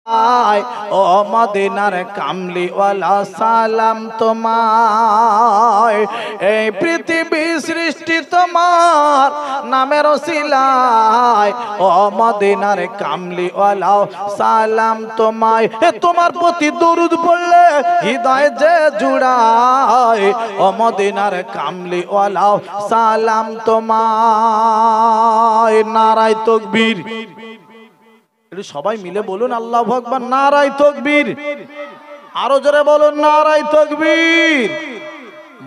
ও মদিনার কামলিওয়ালা সালাম তোমায়। এই পৃথিবী সৃষ্টি তোমার নামের ওসিলায়। ও মদিনার কামলিওয়ালা সালাম তোমায়। তোমার প্রতি দরুদ পড়লে হৃদয় যে জুড়ায়। ও মদিনার কামলিওয়ালা সালাম তোমায়। নারায়ে তাকবীর। সবাই মিলে বলুন আল্লাহু আকবার। নারায়ে তাকবীর। আরো জোরে বলুন নারায়ে তাকবীর।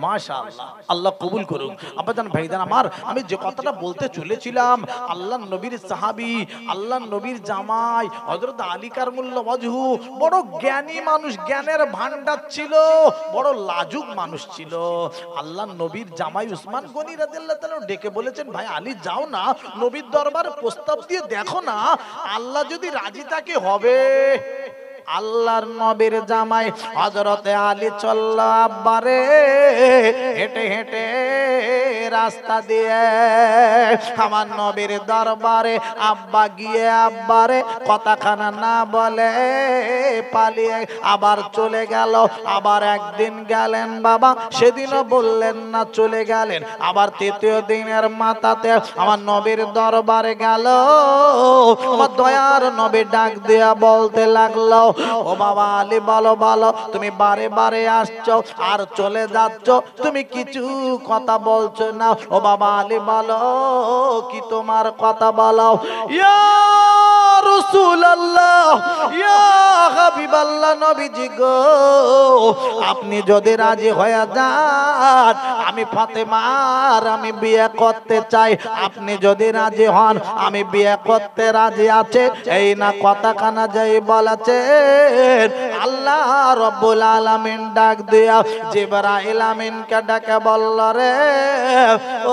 মাশাআল্লাহ, আল্লাহ কবুল করুন। আব্বাজান ভাইজান আমার, আমি যে কথাটা বলতে চলেছিলাম, আল্লাহর নবীর সাহাবী, আল্লাহর নবীর জামাই হযরত আলী কারমুল্লাহ ওয়াজহু বড় জ্ঞানী মানুষ, জ্ঞানের ভান্ডার ছিল, বড় লাজুক মানুষ ছিল। আল্লাহর নবীর জামাই উসমান গনি রাদিয়াল্লাহু তাআলা ডেকে বলেছেন, ভাই আলী যাও না, নবীর দরবারে প্রস্তাব দিয়ে দেখো না, আল্লাহ যদি রাজি থাকে হবে। আল্লাহর নবীর জামাই হযরতে আলী চলল আব্বারে হেঁটে হেঁটে রাস্তা দিয়ে আমার নবীর দরবারে। আব্বা গিয়ে আব্বারে কথাখানা না বলে পালিয়ে আবার চলে গেল। আবার একদিন গেলেন বাবা, সেদিনও বললেন না, চলে গেলেন। আবার তৃতীয় দিনের মাথাতে আমার নবীর দরবারে গেল। আমার দয়ার নবী ডাক দিয়া বলতে লাগলো, ও বাবা আলী বলো বলো, তুমি বারে বারে আসছো আর চলে যাচ্ছ, তুমি কিছু কথা বলছো না। ও বাবা আলী বলো, কি তোমার কথা বলো। ইয়া রাসূলুল্লাহ, ইয়া হাবিবাল্লাহ, নবীজি গো, আপনি যদি রাজি হয়ে যান, আমি ফাতেমার আমি বিয়ে করতে চাই। আপনি যদি রাজি হন, আমি বিয়ে করতে রাজি আছে। এই না কথাখানা যাই বলেছে, আল্লাহ রব্বুল আলামিন ডাক দিয়া জিবরাইল আমিনকে ডাকে বলল, রে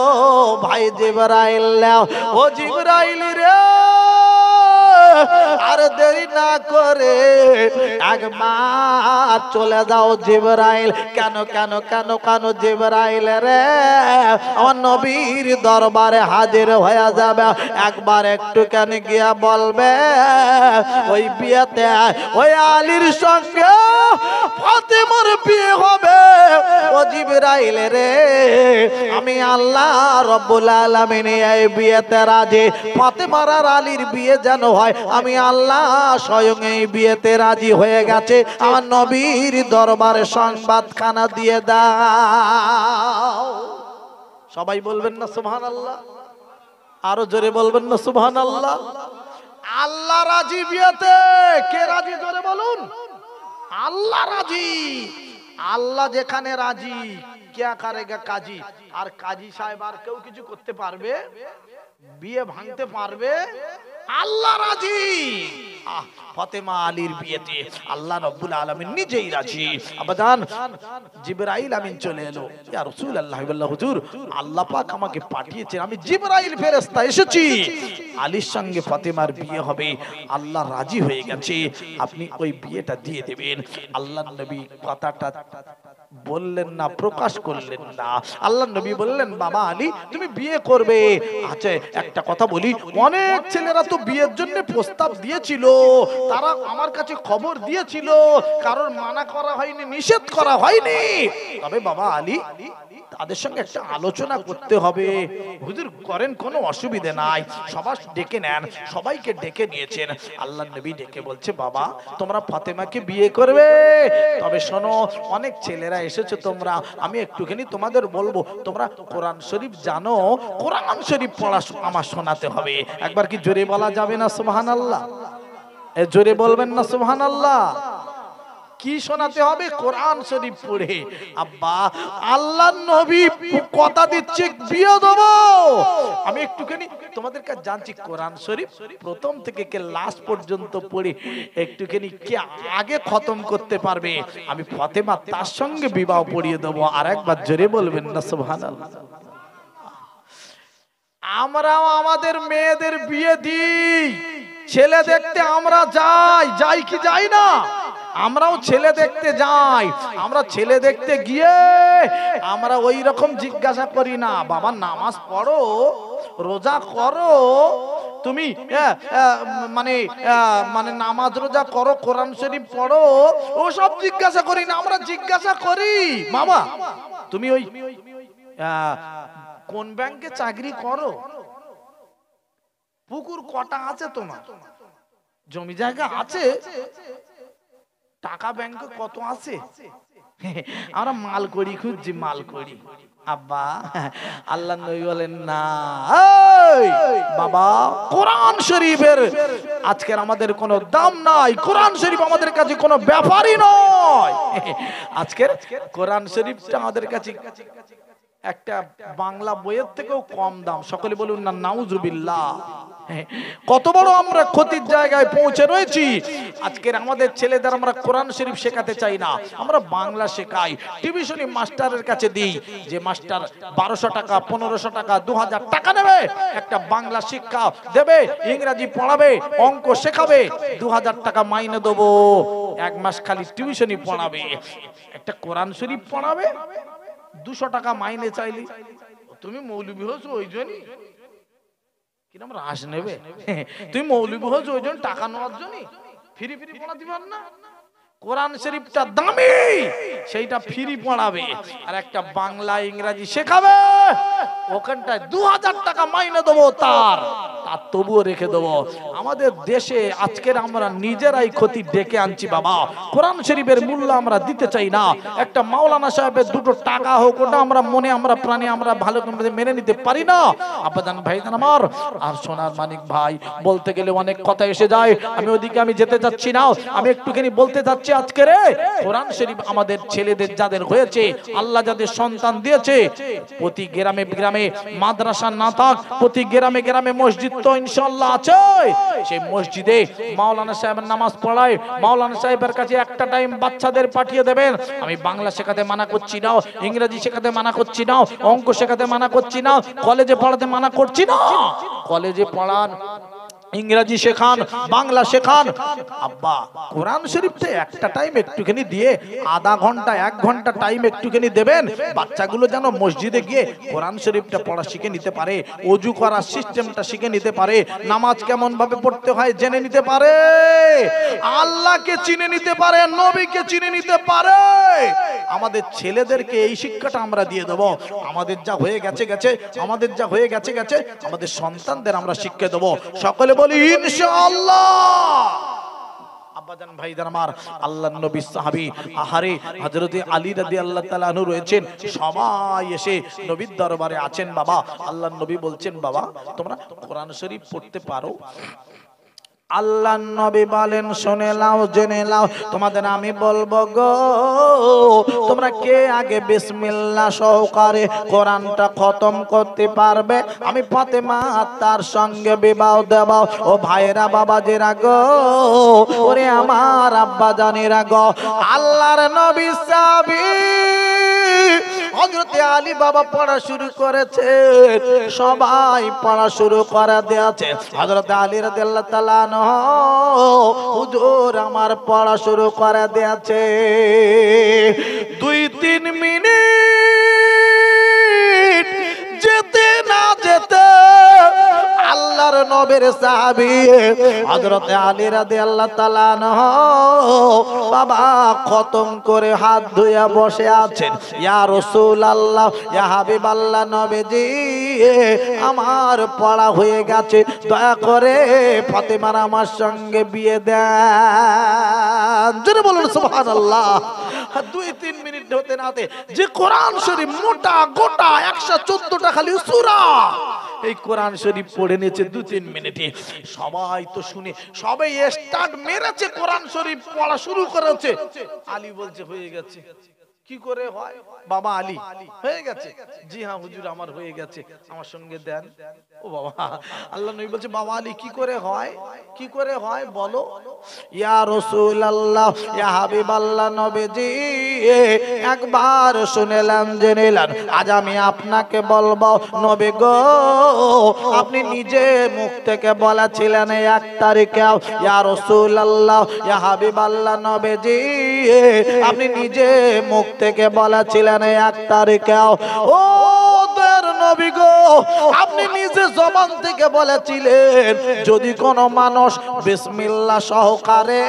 ও ভাই জিবরাইল, ও জিবরাইল রে, আর দেরি না করে একবার চলে যাও জিবরাইল। কেন কেন কেন কেন জিবরাইল রে, আমার নবীর দরবারে হাজির হয়ে যাবে। একবার একটু কেন গিয়া বলবে, ওই বিয়েতে ওই আলীর সঙ্গে ফাতেমার বিয়ে হবে। ও জিবরাইল রে, আমি আল্লাহ রব্বুল আলামিন এই বিয়েতে রাজি। ফাতেমার আর আলীর বিয়ে যেন হয়, আমি আল্লাহ স্বয়ং এই বিয়েতে রাজি হয়ে গেছে। আমার নবীর দরবারে সংবাদখানা দিয়ে দাও। সবাই বলবেন না সুবহানাল্লাহ? আরো জোরে বলবেন না সুবহানাল্লাহ? আল্লাহ রাজি বিয়েতে। কে রাজি জোরে বলুন? আল্লাহ রাজি। আল্লাহ যেখানে রাজি, কে করেগা কাজী? আর কাজী সাহেব আর কেউ কিছু করতে পারবে? বিয়ে ভাঙতে পারবে? আল্লাহ রাজি। ফাতেমা আলীর বিয়েতে আল্লাহ রাব্বুল আলামিন নিজেই রাজি। আবাজান জিবরাইল আমিন চলে এলো, ইয়া রাসূলুল্লাহ বলল, হুজুর আল্লাহ পাক আমাকে পাঠিয়েছেন, আমি জিবরাইল ফেরেশতা এসেছি, আলীর সঙ্গে ফাতেমার বিয়ে হবে। আল্লাহ রাজি হয়ে গেছে, আপনি ওই বিয়েটা দিয়ে দেবেন। আল্লাহর নবী কথাটা বললেন না, প্রকাশ করলেন না। আল্লাহ নবী বললেন, বাবা আলী তুমি বিয়ে করবে। আচ্ছা একটা কথা বলি, অনেক ছেলেরা তো বিয়ের জন্য প্রস্তাব দিয়েছিল, তারা আমার কাছে খবর দিয়েছিল, কারোর মানা করা হয়নি, নিষেধ করা হয়নি। তবে বাবা আলী তাদের সঙ্গে একটা আলোচনা করতে হবে। হুজুর করেন, কোনো অসুবিধা নাই, সবাই ডেকে নেন। সবাইকে ডেকে নিয়েছেন। আল্লাহ নবী ডেকে বলছে, বাবা তোমরা ফাতেমাকে বিয়ে করবে, তবে শোনো অনেক ছেলেরা এসেছে তোমরা, আমি একটুখানি তোমাদের বলবো, তোমরা কোরআন শরীফ জানো, কোরআন শরীফ পড়া আমার শোনাতে হবে। একবার কি জোরে বলা যাবে না সুবহানাল্লাহ? জোরে বলবেন না সুবহানাল্লাহ? কি শোনাতে হবে? কোরআন শরীফ পড়ে। আব্বা আল্লাহর নবী কথা দিচ্ছে বিয়ে দেবো। আমি একটুখানি তোমাদের কাছে জানছি, কোরআন শরীফ প্রথম থেকে কে লাস্ট পর্যন্ত পড়ে একটুখানি কে আগে খতম করতে পারবে, আমি ফাতেমা তার সঙ্গে বিবাহ পড়িয়ে দেবো। আর একবার জোরে বলবেন না সুবহানাল্লাহ? আমরাও আমাদের মেয়েদের বিয়ে দিই, ছেলে দেখতে আমরা যাই কি যাই না? আমরাও ছেলে দেখতে যাই। আমরা ছেলে দেখতে গিয়ে আমরা ওই রকম জিজ্ঞাসা করি না, বাবা নামাজ পড়ো, রোজা করো, তুমি মানে মানে নামাজ রোজা করো, কোরআন শরীফ পড়ো, ও সব জিজ্ঞাসা করি না, আমরা জিজ্ঞাসা করি বাবা তুমি ওই কোন ব্যাংকে চাকরি করো, পুকুর কটা আছে তোমার, জমি জায়গা আছে, টাকা ব্যাংকে কত আছে, আমরা মাল করি, খুঁজছি মাল করি। আব্বা আল্লাহ নবী বলেন না বাবা, কোরআন শরীফের আজকের আমাদের কোনো দাম নাই, কোরআন শরীফ আমাদের কাছে কোনো ব্যাপারই নয়। আজকের কোরআন শরীফটা আমাদের কাছে একটা বাংলা বইয়ের থেকেও কম দাম। সকলে বলুন না নাউজুবিল্লাহ। কত বড় আমরা ক্ষতির জায়গায় পৌঁছে রয়েছি। আজকের আমাদের ছেলেদের আমরা কোরআন শরীফ শেখাতে চাই না, আমরা বাংলা শেখাই, টিউশনি মাস্টারের কাছে দিই, যে মাস্টার 1200 টাকা 1500 টাকা 2000 টাকা নেবে, একটা বাংলা শিক্ষা দেবে, ইংরেজি পড়াবে, অঙ্ক শেখাবে, 2000 টাকা মাইনে দেবো, এক মাস খালি টিউশনি পড়াবে, একটা কোরআন শরীফ পড়াবে, 200 টাকা মাইনে চাইলি, তুমি মৌলবি হয়েছো ওই জন্যই কিরম রাস নেবে, তুমি মৌলবি হয়েছো ওই জন্য টাকা নেওয়ার জন্য ফ্রি ফ্রি পড়া দিবেন না। কোরআন শরীফটা দামি, সেইটা ফ্রি পড়াবে, আর একটা বাংলা ইংরেজি শেখাবে, ওখানটায় 2000 টাকা মাইনে দেবো, তার তবুও রেখে দেবো। আমাদের দেশে আজকের আমরা নিজেরাই ক্ষতি ডেকে আনছি বাবা, কোরআন শরীফের মূল্য আমরা দিতে চাই না। একটা মাওলানা সাহেবের 2 টাকা হোক, ওটা আমরা মনে আমরা প্রাণে আমরা ভালো মেনে নিতে পারি না। আব্বাজান ভাইজান আমার, আর সোনার মানিক ভাই, বলতে গেলে অনেক কথা এসে যায়, আমি ওদিকে আমি যেতে যাচ্ছি না, আমি একটুখানি বলতে যাচ্ছি আজকে রে কোরআন শরীফ আমাদের ছেলেদের যাদের হয়েছে, আল্লাহ যাদের সন্তান দিয়েছে, প্রতি গ্রামে গ্রামে মাদ্রাসা না থাক, প্রতি গ্রামে গ্রামে মসজিদ তো ইনশাআল্লাহ আছে, সেই মসজিদে মাওলানা সাহেবের নামাজ পড়ায়, মাওলানা সাহেবের কাছে একটা টাইম বাচ্চাদের পাঠিয়ে দেবেন। আমি বাংলা শেখাতে মানা করছি না, ইংরেজি শেখাতে মানা করছি না, অঙ্ক শেখাতে মানা করছি না, কলেজে পড়াতে মানা করছি না, কলেজে পড়ান, ইংরেজি শেখান, বাংলা শেখান। আব্বা কোরআন শরীফটা একটা টাইম একটুখানি দিয়ে, আধা ঘন্টা 1 ঘন্টা টাইম একটুখানি দেবেন, বাচ্চাগুলো যেন মসজিদে গিয়ে কোরআন শরীফটা পড়া শিখে নিতে পারে, ওযু করার সিস্টেমটা শিখে নিতে পারে, নামাজ কেমন ভাবে পড়তে হয় জেনে নিতে পারে, আল্লাহকে চিনে নিতে পারে, নবীকে চিনে নিতে পারে। আমাদের ছেলেদেরকে এই শিক্ষাটা আমরা দিয়ে দেব। আমাদের যা হয়ে গেছে গেছে, আমাদের যা হয়ে গেছে গেছে, আমাদের সন্তানদের আমরা শিক্ষা দেব। সকলে বলি ইনশাআল্লাহ। আব্বাজান ভাইজান আমার, আল্লাহর নবী সাহাবী, আহারে হযরতে আলী রাদিয়াল্লাহু তাআলা আনহু রয়েছেন, সবাই এসে নবীর দরবারে আছেন। বাবা আল্লাহর নবী বলছেন, বাবা তোমরা কোরআন শরীফ পড়তে পারো? আল্লাহ নবী বলেন, শুনে নাও, জেনে নাও, তোমাদের আমি বলবো গো, তোমরা কে আগে বিসমিল্লাহ সহকারে কোরআনটা খতম করতে পারবে, আমি ফাতেমা তার সঙ্গে বিবাহ দেব। ও ভাইরা বাবাজিরা গো, ওরে আমার আব্বা জানেরা গো, আল্লাহর নবী সাহাবী হযরতে আলী বাবা পড়া শুরু করেছে, সবাই পড়া শুরু করে দিয়েছে। হযরতে আলী রাদিয়াল্লাহু তাআলা হুজুর আমার পড়া শুরু করে দিয়েছে। 2-3 মিনিট যেতে না যেতে আল্লাহর নবীর সাহাবী হযরতে আলী রাদিয়াল্লাহু তাআলা বাবা খতম করে হাত ধুয়ে বসে আছেন। ইয়া রাসূলুল্লাহ, ইয়া হাবিবাল্লাহ, নবীজি আমার পড়া হয়ে গেছে, দয়া করে ফাতেমার আমার সঙ্গে বিয়ে দেন। জোরে বলুন সুবহানাল্লাহ। 2-3 মিনিট হতে না হতে যে কোরআন শরীফ মোটা গোটা 114টা খালি সূরা, এই কোরআন শরীফ পড়ে নিয়েছে 2-3 মিনিটে। সবাই তো শুনে সবাই স্টার্ট মেরেছে, কোরআন শরীফ পড়া শুরু করেছে। আলী বলছে হয়ে গেছে। কি করে হয় বাবা? আলী হয়ে গেছে? জি হ্যাঁ হুজুর আমার হয়ে গেছে, আমার সঙ্গে দেন। ও বাবা, আল্লাহ নবী বলছে, বাবা আলী কি করে হয়, কি করে হয় বলো। ইয়া রাসূলুল্লাহ, ইয়া হাবিবাল্লাহ, নবীজি একবার শুনেলাম জেনেলাম, আজ আমি আপনাকে বলবো। নবী গো, আপনি নিজে মুখ থেকে বলেছিলেন 1 তারিখে, ইয়া রাসূলুল্লাহ, ইয়া হাবিবাল্লাহ, নবীজি আপনি নিজে মুখ থেকে বলেছিলেন 1 তারিখে। ও নবী গো, আপনি নিজে জবান থেকে বলেছিলেন যদি কোনো মানুষ বিসমিল্লাহ সহকারে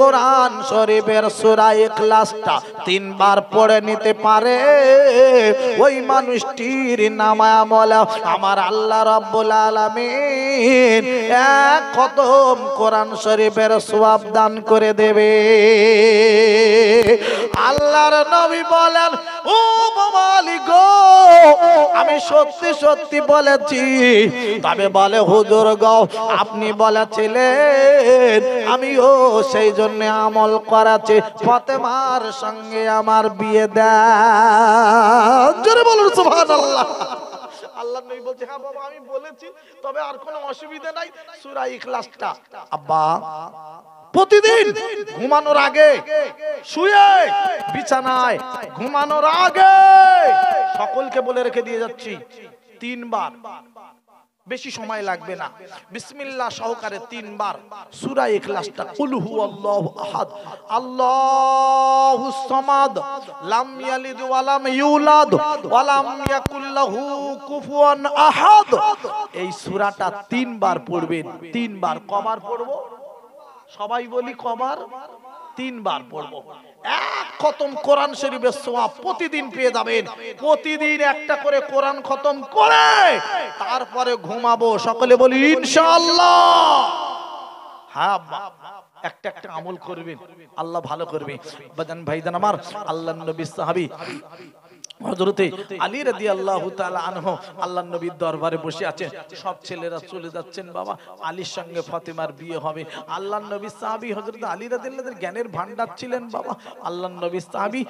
কোরআন শরীফের সূরা ইখলাসটা 3 বার পড়ে নিতে পারে ওই মানুষটির নামায় আমল আমার আল্লাহ রাব্বুল আলামিন এক খতম কোরআন শরীফের সওয়াব দান করে দেবে। আল্লাহর নবী বলেন ও মালিক গো আমি সত্যি সত্যি বলেছি। তবে বলে হুজুর গো আপনি বলেছিলেন আমিও সেই জন্য আমল করাচ্ছি ফাতেমার সঙ্গে আমার বিয়ে দেন। জোরে বলুন সুবহানাল্লাহ। আল্লাহ নবী বলছে হ্যাঁ বাবা আমি বলেছি, তবে আর কোনো অসুবিধা নাই সূরা ইখলাসটা আব্বা প্রতিদিন ঘুমানোর আগে শুয়ে বিছানায় ঘুমানোর আগে সকলকে বলে রেখে দিয়ে যাচ্ছি 3 বার, বেশি সময় লাগবে না, বিসমিল্লাহ সহকারে 3 বার সূরা ইখলাসটা কুল হুয়াল্লাহু আহাদ আল্লাহুস সামাদ লাম ইয়ালিদ ওয়া লাম ইউলাদ ওয়া লাম ইয়াকুল লাহু কুফুয়ান আহাদ এই সূরাটা 3 বার পড়বেন। 3 বার কবার পড়ব? সবাই বলি কবার? 3 বার পড়ব। এক খতম কোরআন শরীফের সওয়াব প্রতিদিন পেয়ে যাবেন। প্রতিদিন একটা করে কোরআন খতম করে তারপরে ঘুমাবো। সকলে বলি ইনশাআল্লাহ। হ্যাঁ একটা একটা আমল করবেন, আল্লাহ ভালো করবে। বাজান ভাইজান আমার, আল্লাহর নবী সাহাবী হযরতে আলী রাদিয়াল্লাহু তাআলা আনহু আল্লাহর নবীর দরবারে বসে আছেন। সব ছেলেরা চলে যাচ্ছেন বাবা আলীর সঙ্গে ফাতেমার বিয়ে হবে। আল্লাহর নবী সাহাবী হযরতে আলী রাদিয়াল্লাহু জ্ঞানের ভান্ডার ছিলেন বাবা। আল্লাহর নবী সাহাবী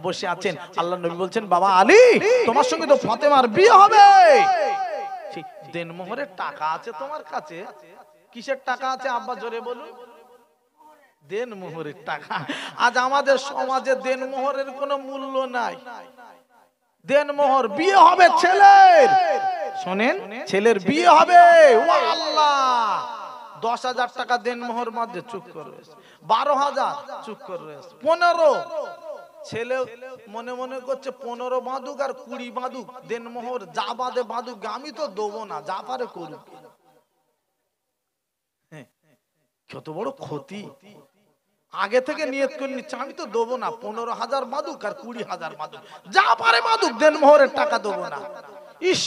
বসে আছেন, আল্লাহর নবী বলছেন বাবা আলী তোমার সঙ্গে তো ফাতেমার বিয়ে হবে, ঠিক দেনমোহরের টাকা আছে তোমার কাছে? কিসের টাকা আছে আব্বা জোরে বলুন? দেনমোহরের টাকা। আজ আমাদের সমাজে দেনমোহরের কোনো মূল্য নাই। দেনমোহর বিয়ে হবে ছেলের, শুনেন ছেলের বিয়ে হবে, ও আল্লাহ 10,000 টাকা দেনমোহর মধ্যে চুপ করে রয়েছে, 12,000 চুপ করে রয়েছে, 15 ছেলে মনে মনে করছে 15 বাঁধুক আর 20 বাঁধুক দেনমোহর যা বাঁধে বাঁধুক আমি তো দেবো না, যা পারে করুক। কত বড় ক্ষতি। আগে থেকে নিয়ত করে নিচ্ছে আমি তো দেবো না, 15,000 বাঁধুক আর 20,000 বাঁধুক যা পারে বাঁধুক দেনমোহরের টাকা দেবো না। ইস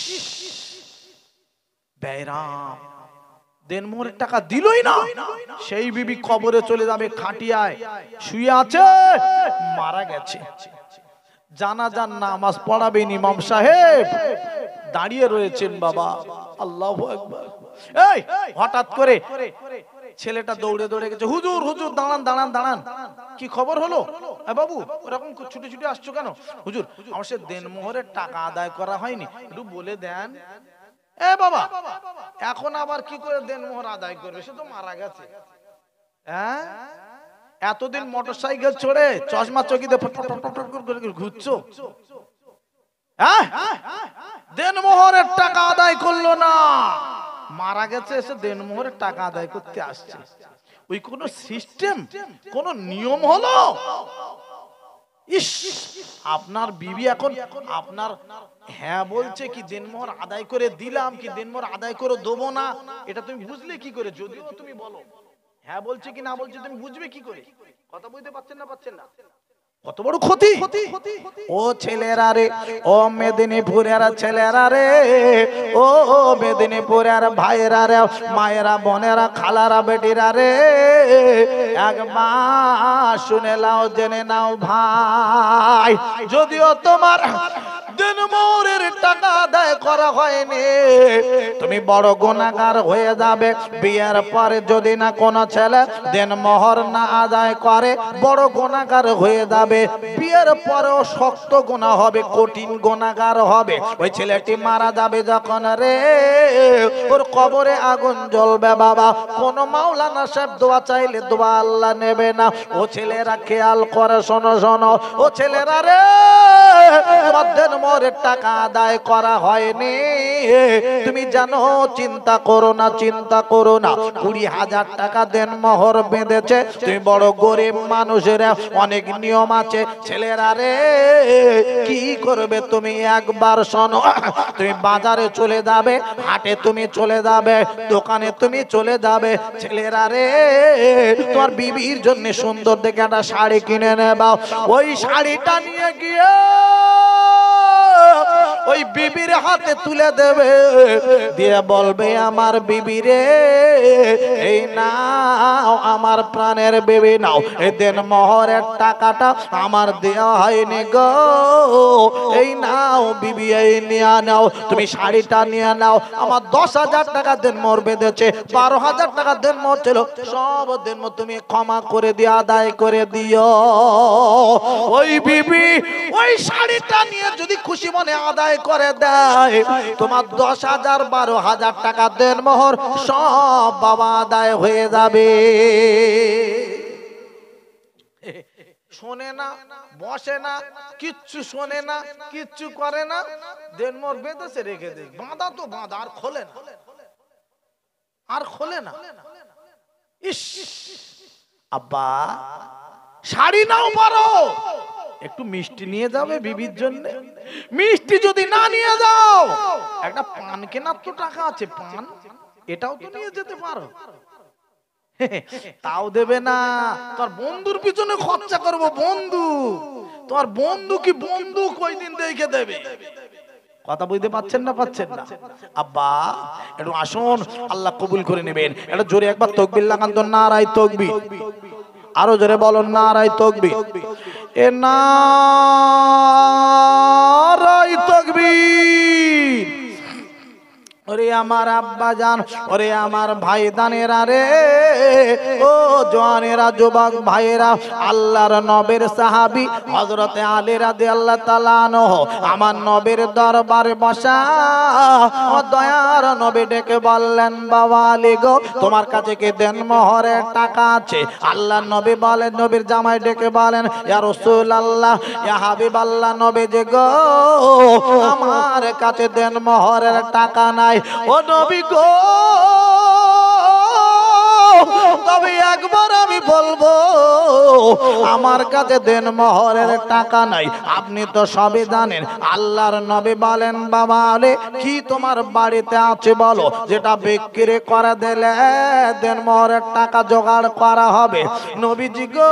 বেরাম দেনমোহরের টাকা দিলই না, সেই বিবি কবরে চলে যাবে, খাটিয়ায় শুয়ে আছে, মারা গেছে। জানাজার নামাজ পড়াবেন ইমাম সাহেব, দাঁড়িয়ে রয়েছেন বাবা। আল্লাহু আকবার। এই হঠাৎ করে ছেলেটা দৌড়ে দৌড়ে গেছে, হুজুর হুজুর দাঁড়ান দাঁড়ান দাঁড়ান, কি খবর হলো? বাবু ওরকম ছুটে ছুটে আসছো কেন? হুজুর আমার সে দেনমোহরের টাকা আদায় করা হয়নি, একটু বলে দেন। এ বাবা এখন আবার কি করে দেনমোহর আদায় করবে, সে তো মারা গেছে। হ্যাঁ এতদিন মোটরসাইকেল চড়ে চশমা চকিতে ঘুরছো, হ্যাঁ দেনমোহরের টাকা আদায় করলো না, মারা গেছে, এসে দেনমোহরের টাকা আদায় করতে আসছে। ওই কোন সিস্টেম কোন নিয়ম হলো? ইস আপনার বিবি এখন আপনার হ্যাঁ বলছে কি দেনমোহর আদায় করে দিলাম কি দেনমোহর আদায় করে দেবো না, এটা তুমি বুঝলে কি করে? যদিও তুমি বলো হ্যাঁ বলছে কি না বলছে, তুমি বুঝবে কি করে? কথা বুঝতে পারছেন না? পাচ্ছেন না? কত বড় ক্ষতি। ও ছেলেরা রে, ও মেদিনীপুরের ছেলেরা রে, ও মেদিনীপুরের ভাইরা রে, মায়েরা বোনেরা খালারা বেটিরা রে, একবার শুনে নাও জেনে নাও ভাই, যদিও তোমার দেনমোহরের টাকা আদায় করা হয়নি তুমি বড় গুনাহগার হয়ে যাবে। বিয়ের পরে যদি না কোনো ছেলে দেনমোহর না আদায় করে বড় গুনাহগার হয়ে যাবে। বিয়ের পরেও শক্ত গুনাহ হবে, কঠিন গুনাহগার হবে। ওই ছেলেটি মারা যাবে যখন রে, ওর কবরে আগুন জ্বলবে বাবা। কোন মাওলানা সাহেব দোয়া চাইলে দোয়া আল্লাহ নেবে না। ও ছেলেরা খেয়াল করে শোনো শোনো, ও ছেলেরা রে তোমার দেনমোহরের টাকা আদায় করা হয়নি, তুমি জানো, চিন্তা করো না, চিন্তা করো না। 20,000 টাকা দেনমোহর বেঁধেছে, তুমি বড় গরিব মানুষেরা, অনেক নিয়ম আছে। ছেলেরা রে কি করবে তুমি একবার শোনো। তুমি বাজারে চলে যাবে, হাটে তুমি চলে যাবে, দোকানে তুমি চলে যাবে। ছেলেরা রে তোমার বিবির জন্য সুন্দর দেখে একটা শাড়ি কিনে নেবা। ওই শাড়িটা নিয়ে গিয়ে ওই বিবির হাতে তুলে দেবে, দিয়ে বলবে আমার বিবি রে এই নাও, আমার প্রাণের বিবি নাও, এই দেনমোহরের টাকাটা আমার দেওয়া হয়নি গো, এই নাও বিবি, এই নিয়ে নাও, তুমি শাড়িটা নিয়ে নাও। আমার 10,000 টাকা দেনমোহর বেঁধেছে, 12,000 টাকা দেনমোহর ছিল, সব দেনমোহর তুমি ক্ষমা করে দিয়ে আদায় করে দিও। ওই বিবি ওই শাড়িটা নিয়ে যদি খুশি মনে আদায় করে দেয়, তোমার 10,000 12,000 টাকা দেনমোহর সব বাবা আদায় হয়ে যাবে। শোনে না, বসে না, কিচ্ছু শোনে না, কিচ্ছু করে না, দেনমোহর বেঁধেছে রেখে দে, বাঁধা তো বাঁধা, আর খোলে না, আর খোলে না। ইস আব্বা শাড়ি নাও, পারো একটু মিষ্টি নিয়ে যাবে বিবির জন্য, মিষ্টি যদি না নিয়ে যাও, একটা পান কেনার তো টাকা আছে, পান এটাও তো নিয়ে যেতে পারো, তাও দেবে না। তোর বন্ধুর পিছনে খরচা করবো, বন্ধু, তোমার বন্ধু কি বন্ধু কয়দিন দেখে দেবে? কথা বুঝতে পাচ্ছেন না, পাচ্ছেন না? আব্বা একটু আসুন, আল্লাহ কবুল করে নেবেন। এটা জোরে একবার তাকবীর লাগান তো, নারায়ে তাকবীর। আরো জোরে বলুন নারায়ে তাকবীর। এ নারায়ে তাকবীর। ওরে আমার আব্বা জান, ওরে আমার ভাই দানেরা রে, ও জওয়ানেরা, যুবক ভাইয়েরা, আল্লাহর নবীর সাহাবী হযরতে আলী রাদিয়াল্লাহু তাআলা আনহু আমার নবীর দরবারে বসা, ও দয়ার নবী ডেকে বললেন, বাবা আলী গো, তোমার কাছে কি দেনমোহরের টাকা আছে? আল্লাহর নবী বলেন, নবীর জামাই ডেকে বলেন, ইয়া রাসূলুল্লাহ, ইয়া হাবিবাল্লাহ, নবীজি গো, আমার কাছে দেনমোহরের টাকা নাই। ও নবী গো, তবে একবার আমি বলবো, আমার কাছে দেনমোহরের টাকা নাই। আপনি তো সবই জানেন। আল্লাহর নবী বলেন, বাবা আলী, কি তোমার বাড়িতে আছে বলো, যেটা বিক্রি করে দিলে দেনমোহরের টাকা জোগাড় করা হবে। নবীজি গো,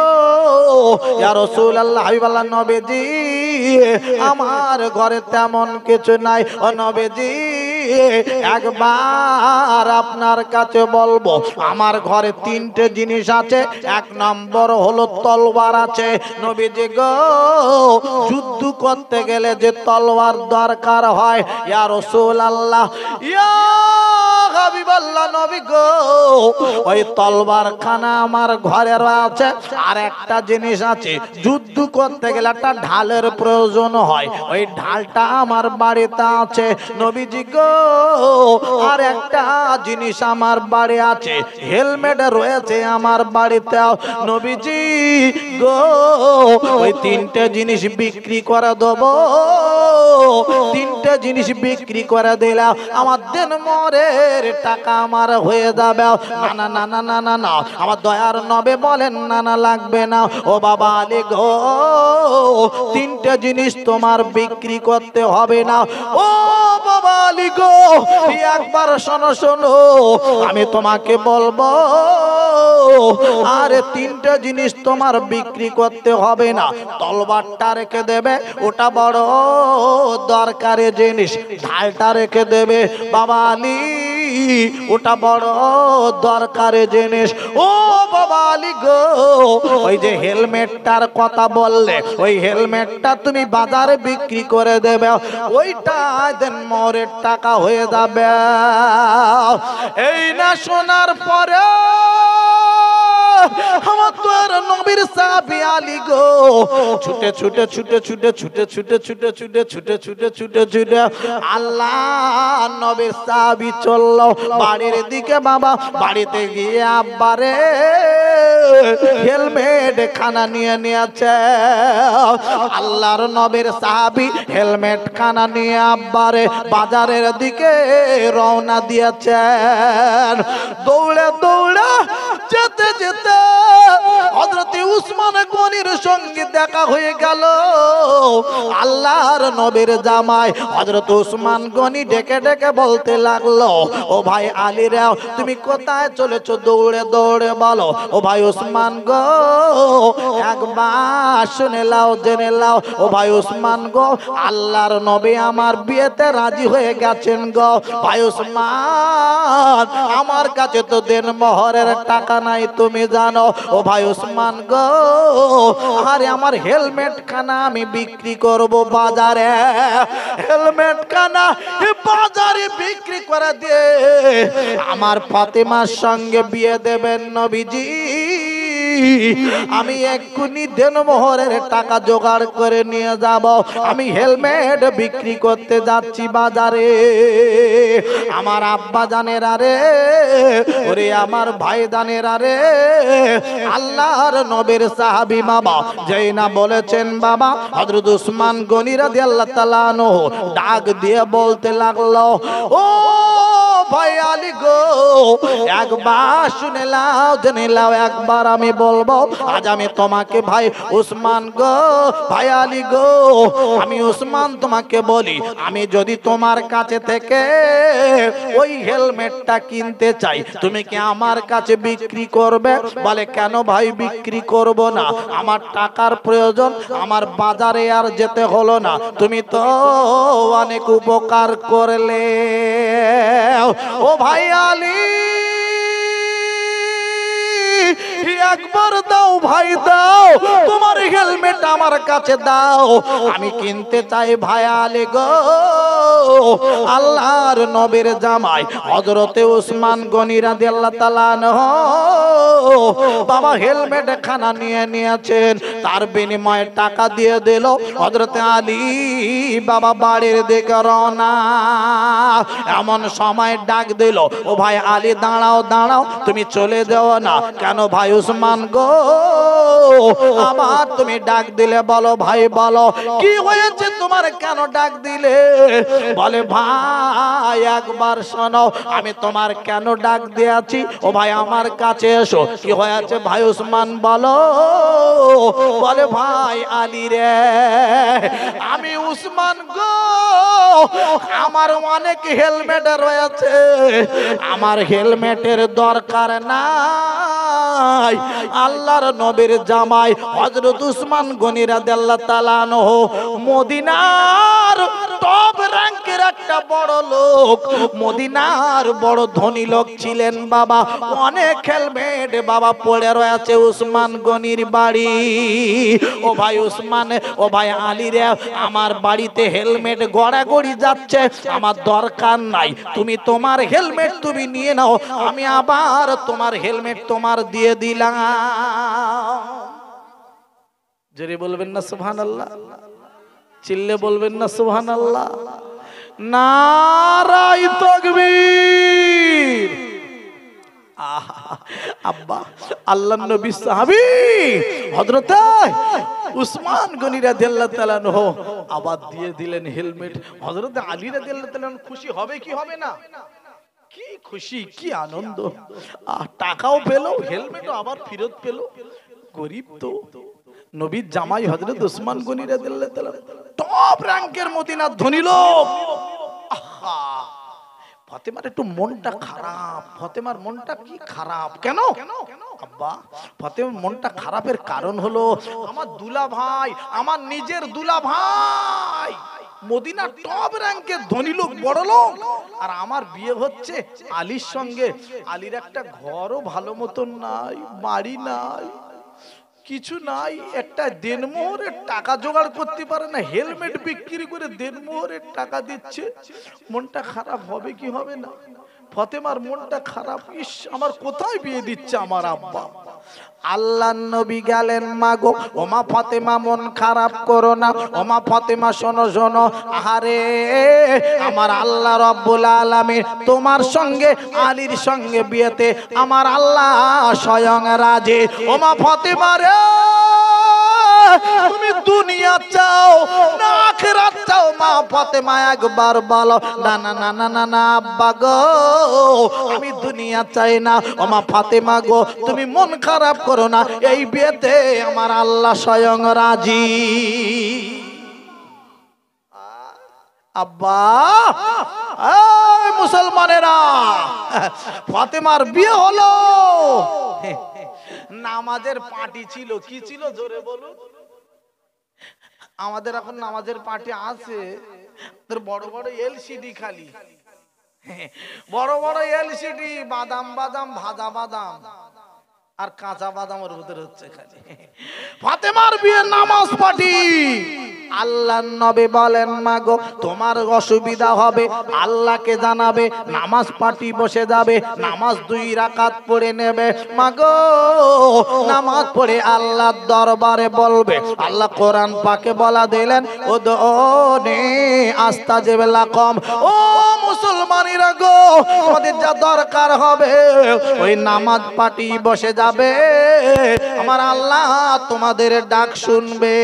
ইয়া রাসূলুল্লাহ, হাবিবাল্লাহ, নবীজি আমার ঘরে তেমন কিছু নাই। ও নবীজি একবার আপনার কাছে বলবো, আমার ঘরে 3টে জিনিস আছে। 1 নম্বর হলো তলোয়ার আছে। নবীজি গো, যুদ্ধ করতে গেলে যে তলোয়ার দরকার হয়, ইয়া রাসূলুল্লাহ, ইয়া হাবিবাল্লাহ, নবী গো, ওই তলোয়ার খানা আমার ঘরে আছে। আর একটা জিনিস আছে, যুদ্ধ করতে গেলে একটা ঢালের প্রয়োজন হয়, ওই ঢালটা আমার বাড়িতে আছে। নবীজি গো, আর একটা জিনিস আমার বাড়ি আছে, হেলমেট রয়েছে আমার বাড়িতে। নবীজি গো, ওই 3টে জিনিস বিক্রি করে দেবো। 3টে জিনিস বিক্রি করে দিলাম, আমার দেনমোহরের টাকা আমার হয়ে যাবে। না না না না না না, আমার দয়ার নবী বলেন, না না লাগবে না। ও বাবা আলী গো, 3টে জিনিস তোমার বিক্রি করতে হবে না। ও বাবা আলী গো, একবার শোনো শোনো, আমি তোমাকে বলবো, আরে 3টে জিনিস তোমার বিক্রি করতে হবে না। তলোয়ারটা রেখে দেবে, ওটা বড় দরকারি জিনিস। ঢালটা রেখে দেবে বাবা আলী, ওটা বড় দরকারি জিনিস। ও বাবা আলী গো, ওই যে হেলমেটটার কথা বললে, ওই হেলমেটটা তুমি বাজারে বিক্রি করে দেবে, ওইটা দেনমোহরের টাকা হয়ে যাবে। এই না শোনার পরে আমার তো আর নবীর সাহাবী আলী গো, ছুটে ছুটে ছুটে ছুটে ছুটে ছুটে ছুটে ছুটে ছুটে ছুটে ছুটে ছুটে আল্লাহ নবীর সাহাবী চললো বাড়ির দিকে। বাবা বাড়িতে গিয়ে আব্বারে হেলমেট হেলমেট খানা নিয়ে নিয়েছে। আল্লাহর নবীর সাহাবী হেলমেট খানা নিয়ে আব্বারে বাজারের দিকে রওনা দিয়েছেন। দৌড়ে দৌড়ে যেতে যেতে হযরত উসমান গনির সঙ্গে দেখা হয়ে গেল। আল্লাহর নবীর জামাই হযরত উসমান গনি ডেকে ডেকে বলতে লাগলো, ও ভাই আলী রে, তুমি কোথায় চলেছো? দৌড়ে দৌড়ে বলো। ও ভাই উসমান গো, একবার শুনে লাও, জেনে লাও। ও ভাই উসমান গো, আল্লাহর নবী আমার বিয়েতে রাজি হয়ে গেছেন গো। ভাই উসমান, আমার কাছে তো দেনমোহরের টাকা নাই, তুমি জানো। ও ভাই উসমান গো, আরে আমার হেলমেট খানা আমি বিক্রি করব বাজারে। হেলমেট খানা বাজারে বিক্রি করে দিয়ে আমার ফাতেমার সঙ্গে বিয়ে দেবেন নবীজি। আমি এক্ষুনি দেনমোহরের টাকা জোগাড় করে নিয়ে যাব। আমি হেলমেট বিক্রি করতে যাচ্ছি বাজারে। আমার আব্বা জানেরা রে, ওরে আমার ভাই জানেরা রে, আল্লাহর নবীর সাহাবী বাবা যেই না বলেছেন বাবা হযরত উসমান গনি রাদিয়াল্লাহু তাআলা আনহু ডাক দিয়ে বলতে লাগলো, ও ভাই আলী গো, একবার শুনে লাও, জেনে লাও। একবার আমি বলবো, আজ আমি তোমাকে ভাই উসমান গো, ভাই আলী গো, আমি উসমান তোমাকে বলি, আমি যদি তোমার কাছে থেকে ওই হেলমেটটা কিনতে চাই, তুমি কি আমার কাছে বিক্রি করবে? বলে কেন ভাই বিক্রি করব না, আমার টাকার প্রয়োজন, আমার বাজারে আর যেতে হলো না, তুমি তো অনেক উপকার করলে। ও ভাই আলী, একবার দাও ভাই দাও, তোমার হেলমেট আমার কাছে দাও, আমি কিনতে চাই ভাই আলী গো। আল্লাহর নবীর জামাই হযরতে উসমান গনি রাদিয়াল্লাহু তাআলা আনহু বাবা হেলমেট খানা নিয়ে নিয়েছেন, তার বিনিময়ে টাকা দিয়ে দিল। হযরতে আলী বাবা বাড়ির দিকে রওনা। এমন সময় ডাক দিল, ও ভাই আলী দাঁড়াও দাঁড়াও, তুমি চলে যাও না কেন ভাই উসমান গো, আবার তুমি ডাক দিলে, বলো ভাই বলো কি হয়েছে তোমার, কেন ডাক দিলে? বলে ভাই একবার শোনো, আমি তোমার কেন ডাক দিয়েছি। ও ভাই আমার কাছে এসো, কি হয়েছে ভাই উসমান বলো। বলে ভাই আলী রে, আমি উসমান গো, আমার অনেক হেলমেট রয়েছে, আমার হেলমেটের দরকার নাই। আল্লাহর নবীর জামাই হযরত উসমান গনি রাদিয়াল্লাহু তাআলা আনহু মদিনার টপ র্যাঙ্কের একটা বড় লোক, মদিনার বড় ধনী লোক ছিলেন বাবা। অনেক হেলমেট বাবা পড়ে রয়েছে উসমান গনির বাড়ি। ও ভাই উসমান, ও ভাই আলী রে, আমার বাড়িতে হেলমেট গড়াগড়ি যাচ্ছে, আমার দরকার নাই, তুমি তোমার হেলমেট তুমি নিয়ে নাও, আমি আবার তোমার হেলমেট তোমার দিয়ে দিলাম। জোরে বলবেন না সুবহানাল্লাহ, চিল্লে বলবেন না সুবহানাল্লাহ। নারায়ে তাকবীর। আব্বা আল্লাহর নবী সাহাবী হযরত উসমান গনি রাদিয়াল্লাহু তাআলা আনহু আবার দিয়ে দিলেন হেলমেট। হযরত আলী রাদিয়াল্লাহু তাআলা খুশি হবে কি হবে না? কি খুশি, কি আনন্দ, টাকাও পেল, হেলমেটও আবার ফেরত পেল। গরিব তো নবীর জামাই হযরত উসমান গনি রাদিয়াল্লাহু তাআলা টপ র্যাঙ্কের মদিনার ধনী লোক। ফাতেমার একটু মনটা খারাপ। ফাতেমার মনটা কি খারাপ কেন? আব্বা ফাতেমার মনটা খারাপের কারণ হলো, আমার দুলা ভাই, আমার নিজের দুলা ভাই মদিনার টপ র্যাঙ্কের ধনী লোক, বড় লোক, আর আমার বিয়ে হচ্ছে আলীর সঙ্গে। আলীর একটা ঘরও ভালো মতন নাই, বাড়ি নাই, কিছু নাই, একটা দেনমোহরের টাকা জোগাড় করতে পারে না, হেলমেট বিক্রি করে দেনমোহরের টাকা দিচ্ছে। মনটা খারাপ হবে কি হবে না? ফাতেমার মনটা খারাপ, ইস আমার কোথায় বিয়ে দিচ্ছে আমার আব্বা। আল্লাহ নবী গেলেন মাগো ওমা ফাতেমা মন খারাপ করো না ওমা ফাতেমা শোনো শোনো আহারে আমার আল্লাহ রব্বুল আলামিন তোমার সঙ্গে আলীর সঙ্গে বিয়েতে আমার আল্লাহ স্বয়ং রাজি ওমা ফাতেমা রে তুমি দুনিয়া চাও না আখিরাত চাও মা ফাতেমা একবার বলো না না না না না না আব্বা গো আমি দুনিয়া চাই না ও মা ফাতেমা গো তুমি মন খারাপ করো না এই বিয়েতে আমার আল্লাহ স্বয়ং রাজি আব্বা এই মুসলমানেরা ফাতেমার বিয়ে হলো নামাজের পার্টি ছিল কি ছিল জোরে বলুন আমাদের এখন নামাজের পার্টি আছে বড় বড় এলসিডি খালি বড় বড় এলসিডি বাদাম বাদাম ভাজা বাদাম আর কাঁচা বাদামের ভিতরে হচ্ছে খালি ফাতেমার বিয়ের নামাজ পার্টি আল্লাহর নবী বলেন মাগো তোমার অসুবিধা হবে আল্লাহকে জানাবে নামাজ পার্টি বসে যাবে নামাজ 2 রাকাত পড়ে নেবে মাগো নামাজ পড়ে আল্লাহর দরবারে বলবে আল্লাহ কোরআন পাকে বলা দিলেন ওদোনে আস্তাজিব লাকুম ও মুসলমানেরা গো তোমাদের যা দরকার হবে ওই নামাজ পার্টি বসে যাবে আমার আল্লাহ তোমাদের ডাক শুনবে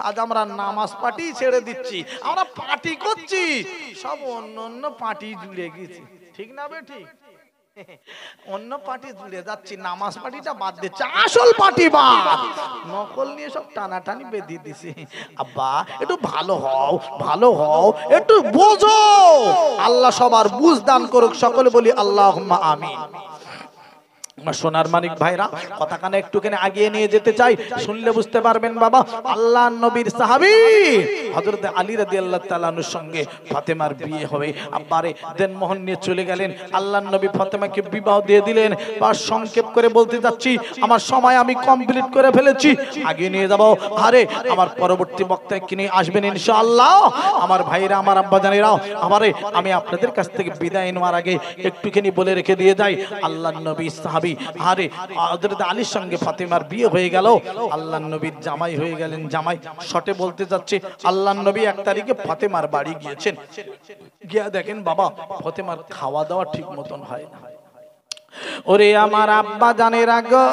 আজ আমরা নামাজ পার্টি ছেড়ে দিচ্ছি আমরা পার্টি করছি সব অন্য অন্য পার্টি জুড়ে গেছি ঠিক না বে ঠিক অন্য পার্টি জুড়ে যাচ্ছি নামাজ পার্টিটা বাদ দিচ্ছে আসল পার্টি বাদ নকল নিয়ে সব টানাটানি বেঁধে দিছি আব্বা একটু ভালো হও একটু বোঝো আল্লাহ সবার বুঝ দান করুক সকলে বলি আল্লাহুম্মা আমিন সোনার মানিক ভাইরা কথাখানে একটুখানি আগিয়ে নিয়ে যেতে চাই শুনলে বুঝতে পারবেন বাবা আল্লাহর নবীর সাহাবী হযরত আলী রাদিয়াল্লাহু তাআলা আনহুর সঙ্গে ফাতেমার বিয়ে হবে আব্বারে দেনমোহর নিয়ে চলে গেলেন আল্লাহর নবী ফাতেমাকে বিবাহ দিয়ে দিলেন বা সংক্ষেপ করে বলতে যাচ্ছি আমার সময় আমি কমপ্লিট করে ফেলেছি আগিয়ে নিয়ে যাব আরে আমার পরবর্তী বক্তায় কিনে আসবেন ইনশাআল্লাহ আমার ভাইরা আমার আব্বাজানেরা আমারে আমি আপনাদের কাছ থেকে বিদায় নেওয়ার আগে একটুখানি বলে রেখে দিয়ে যাই আল্লাহর নবী সাহাবী আরে হযরত আলীর সঙ্গে ফাতেমার বিয়ে হয়ে গেল আল্লাহর নবীর জামাই হয়ে গেলেন জামাই শর্টে বলতে যাচ্ছে আল্লাহর নবী 1 তারিখে ফাতেমার বাড়ি গিয়েছেন গিয়া দেখেন বাবা ফাতেমার খাওয়া দাওয়া ঠিক মতন হয় না ওরে আমার আব্বা জানেরা গো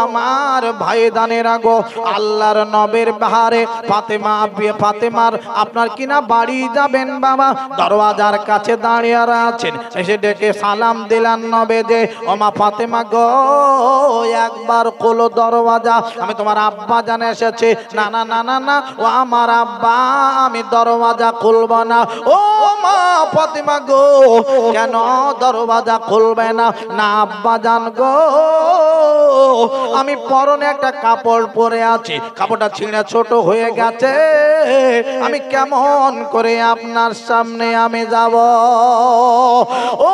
আমার ভাই জানেরা গো আল্লাহর নবীর বাহারে ফাতেমা বিয়ে ফাতেমার আপনার কিনা বাড়ি যাবেন বাবা দরওয়াজার কাছে দাঁড়িয়ে আছেন এসে ডেকে সালাম দিলেন নবী যে ও মা ফাতেমা গো একবার খোলো দরওয়াজা আমি তোমার আব্বা জানে এসেছে না না না না না ও আমার আব্বা আমি দরওয়াজা খুলব না ও মা ফাতেমা গো কেন দরওয়াজা খুলবে না না আব্বা জান গো আমি পরনে একটা কাপড় পরে আছি কাপড়টা ছিঁড়ে ছোট হয়ে গেছে আমি কেমন করে আপনার সামনে আমি যাব ও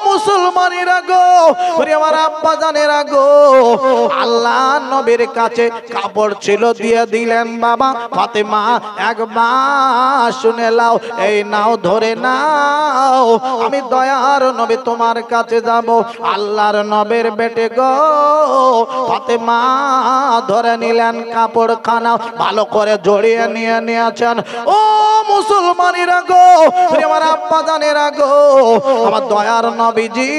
মুসলমানেরা গো ওরে আমার আব্বা জানেরা গো আল্লাহ নবীর কাছে কাপড় ছিল দিয়ে দিলেন বাবা ফাতেমা একবার শুনে লাও এই নাও ধরে নাও আমি দয়ার নবী তোমার কাছে যাব আল্লাহর নবীর বেটে গো ফাতেমা ধরে নিলেন কাপড় খানা ভালো করে জড়িয়ে নিয়ে নিয়েছেন ও মুসলমানেরা গো আমার আব্বা জানেরা গো আমার দয়ার নবীজি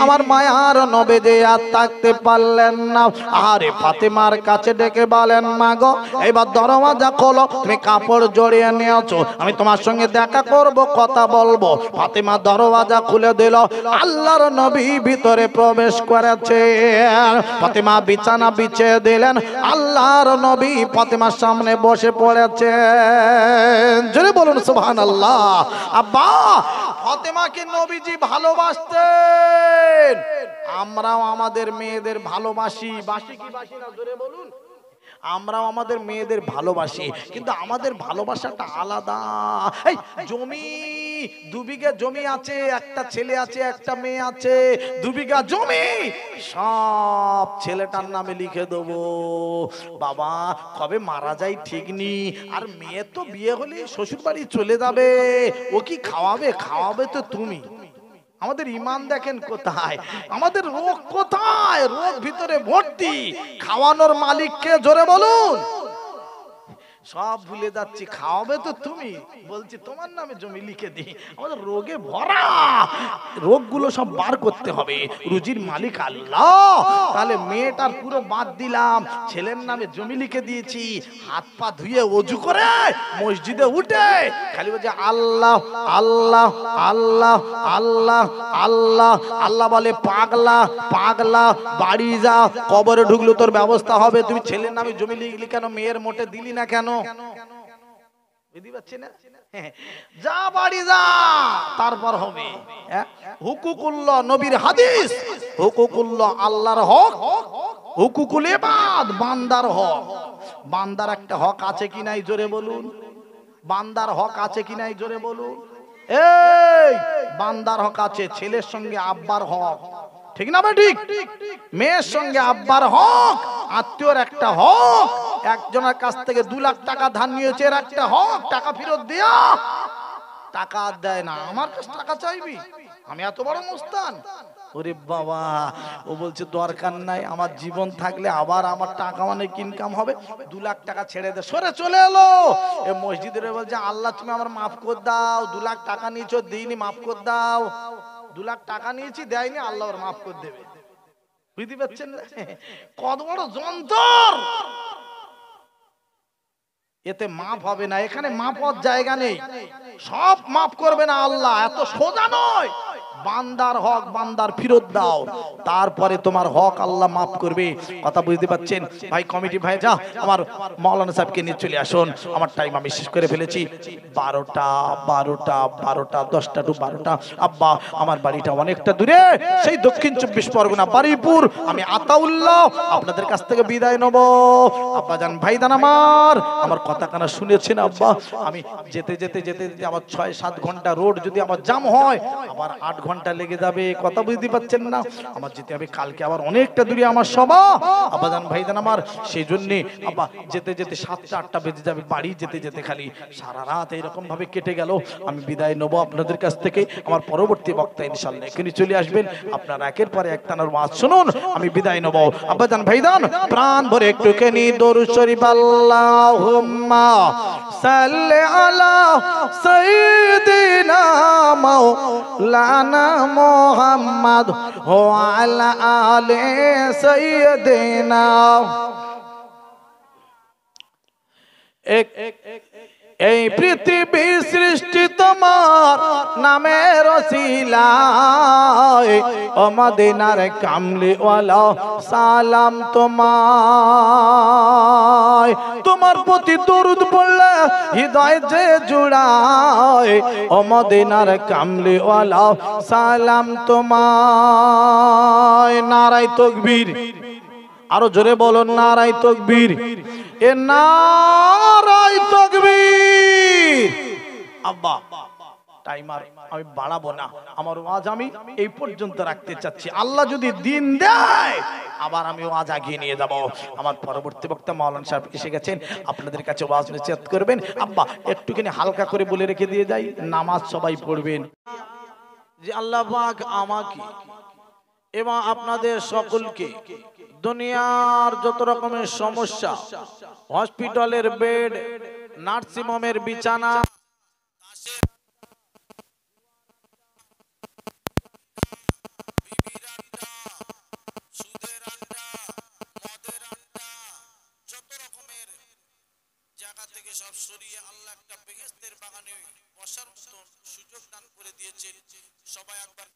আমার মায়ার নবী যে আর থাকতে পারলেন না আরে ফাতেমার কাছে ডেকে বলেন মা গো এবার দরওয়াজা খোলো তুমি কাপড় জড়িয়ে নিয়েছো আমি তোমার সঙ্গে দেখা করব কথা বলবো ফাতেমা দরওয়াজা খুলে দিল আল্লাহর নবী ভিতরে প্রবেশ করেছে ফাতেমা বিছানা বিছিয়ে দিলেন আল্লাহর নবী ফাতেমার সামনে বসে পড়েছেন জোরে বলুন সুবহানাল্লাহ আব্বা ফাতেমাকে নবীজি ভালোবাসতেন আমরাও আমাদের মেয়েদের ভালোবাসি বাসি কি বাসি না জোরে বলুন আমরাও আমাদের মেয়েদের ভালোবাসি কিন্তু আমাদের ভালোবাসাটা আলাদা এই জমি 2 বিঘা জমি আছে একটা ছেলে আছে একটা মেয়ে আছে 2 বিঘা জমি সব ছেলেটার নামে লিখে দেবো বাবা কবে মারা যায় ঠিক নেই আর মেয়ে তো বিয়ে হলে শ্বশুর বাড়ি চলে যাবে ও কি খাওয়াবে তো তুমি আমাদের ইমান দেখেন কোথায়, আমাদের রোগ কোথায়, রোগ ভিতরে ভর্তি। খাওয়ানোর মালিককে জোরে বলুন। সব ভুলে যাচ্ছি, খাওয়াবে তো তুমি, বলছি তোমার নামে জমি লিখে দিই। আমাদের রোগে ভরা, রোগগুলো সব বার করতে হবে। রুজির মালিক আল্লাহ, তাহলে মেয়েটার পুরো বাদ দিলাম, ছেলের নামে জমি লিখে দিয়েছি। হাত পা ধুয়ে ওযু করে মসজিদে উঠে খালি বলছে আল্লাহ আল্লাহ আল্লাহ আল্লাহ আল্লাহ আল্লাহ, বলে পাগলা পাগলা, বাড়ি যা, কবরে ঢুকলো তোর ব্যবস্থা হবে। তুমি ছেলের নামে জমি লিখলি কেন, মেয়ের মোটে দিলি না কেন? যা বাড়ি যা, তারপর হবে। হুকুকুল্লাহ, নবীর হাদিস, হুকুকুল্লাহ আল্লাহর হক, হুকুকুল ইবাদ বান্দার হক। বান্দার একটা হক আছে কি নাই জোরে বলুন। বান্দার হক আছে কি নাই জোরে বলুন। এই বান্দার হক আছে, ছেলের সঙ্গে আব্বার হক, ঠিক না ভাই? ঠিক। মেয়ের সঙ্গে আব্বার হক, আত্মীয়র একটা হক। একজনের কাছ থেকে 2 লাখ টাকা ধার নিয়েছে, এর একটা হক, টাকা ফেরত দিয়া। টাকা দেয় না, আমার কাছে টাকা চাইবি, আমি এত বড় মুস্তান? ওরে বাবা, ও বলছে দরকার নাই, আমার জীবন থাকলে আবার আমার টাকা অনেক ইনকাম হবে, 2 লাখ টাকা ছেড়ে দে। সরে চলে এলো এ মসজিদের, বলছে আল্লাহ তুমি আমার মাফ করে দাও, 2 লাখ টাকা নিয়েছো দিইনি, মাফ করে দাও। 2 লাখ টাকা নিয়েছি, দেয়নি, আল্লাহ ওর মাফ করে দেবে। বুঝতে পারছেন না কত বড় যন্ত্র? এতে মাফ হবে না, এখানে মাফ হওয়ার জায়গা নেই, সব মাফ করবে না আল্লাহ, এত সোজা নয়। বান্দার হক বান্দার ফেরত দাও, তারপরে তোমার হক আল্লাহ মাফ করবে। কথা বুঝতে পারছেন ভাই? কমিটি ভাই যা, আমার মাওলানা সাহেবকে নিয়ে চলে আসুন, আমার টাইম আমি শেষ করে ফেলেছি। 12টা 10টা টু 12টা। আব্বা আমার বাড়িটা অনেকটা দূরে, সেই দক্ষিণ 24 পরগনা বারুইপুর। আমি আতাউল্লাহ আপনাদের কাছ থেকে বিদায় নেব। আব্বা জান ভাইদান আমার কথা কানা শুনেছেন আব্বা? আমি যেতে যেতে যেতে যেতে আমার 6-7 ঘন্টা রোড যদি আমার জাম হয়, আবার 8 ঘন্টা লেগে যাবে। কথা বুঝতে পারছেন না? আমার যেতে হবে কালকে আবার অনেকটা দূরে আমার সভা। আব্বাজান ভাইজান আমার, সেই জন্যে আব্বা যেতে যেতে 7টা-8টা বেজে যাবে। বাড়ি যেতে যেতে খালি সারা রাত এইরকম ভাবে কেটে গেল। আমি বিদায় নেবো আপনাদের কাছ থেকে। আমার পরবর্তী বক্তা ইনশাআল্লাহ এখানে চলে আসবেন, আপনারা একের পর এক তানার ওয়াজ শুনুন। আমি বিদায় নেবো। আব্বাজান ভাইজান প্রাণ ভরে একটুখানি দরুদ শরীফ আল্লাহুম্মা সাল্লি আলা সাইয়্যিদিনা মাওলানা মুহাম্মদ ওয়া আলা আলি সাইয়্যিদিনা। এই পৃথিবী সৃষ্টি তোমার নামের ওসিলায়, ও মদিনার কামলিওয়ালা সালাম তোমায়। তোমার প্রতি দরুদ পড়লে হৃদয় যে জুড়ায়, ও মদিনার কামলিওয়ালা সালাম তোমায়। নারায়ে তাকবীর, আরো জোরে বলুন নারায়ে তাকবীর। এ নারায়ে তাকবীর। আব্বা টাইমার আমি বাড়াবো না, আমার ওয়াজ আমি এই পর্যন্ত রাখতে চাচ্ছি। আল্লাহ যদি দিন দেয় আবার আমি ওয়াজ আগিয়ে নিয়ে যাব। আমার পরবর্তী বক্তা মাওলানা সাহেব এসে গেছেন, আপনাদের কাছে ওয়াজ নসিহত করবেন। আব্বা একটুখানি হালকা করে বলে রেখে দিয়ে যাই, নামাজ সবাই পড়বেন যে আল্লাহ পাক আমাকে এবং আপনাদের সকলকে দুনিয়ার যত রকমের সমস্যা, হসপিটালের বেড, নার্সিং হোমের বিছানা, জায়গা থেকে সব সরিয়ে আল্লাহ একটা বেহেশতের বাগানে বসার মতন সুযোগ দান করে দিয়েছেন। সবাই একবার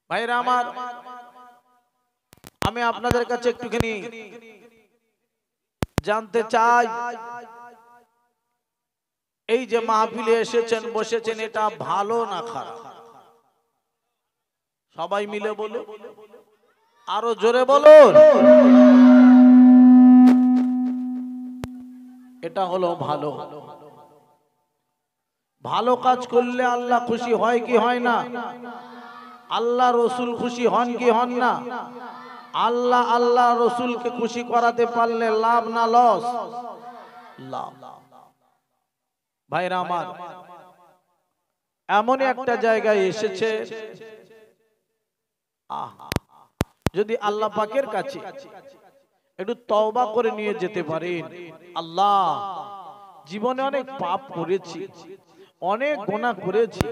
ভাইরা আমার, আমি আপনাদের কাছে একটুখানি জানতে চাই, এই যে মাহফিলে এসেছেন বসেছেন, এটা ভালো না খারাপ? সবাই মিলে বলো, আরো জোরে বলুন। এটা হলো ভালো। ভালো কাজ করলে আল্লাহ খুশি হয় কি হয় না? আল্লাহ রসুল খুশি হন কি হন না? আল্লাহ আল্লাহ রসুলকে খুশি করাতে পারলে লাভ না লস? লাভ। ভাইরা আমার, এমন একটা জায়গায় এসেছে, যদি আল্লাহ পাকের কাছে একটু তওবা করে নিয়ে যেতে পারেন, আল্লাহ জীবনে অনেক পাপ করেছি, অনেক গুনাহ করেছি,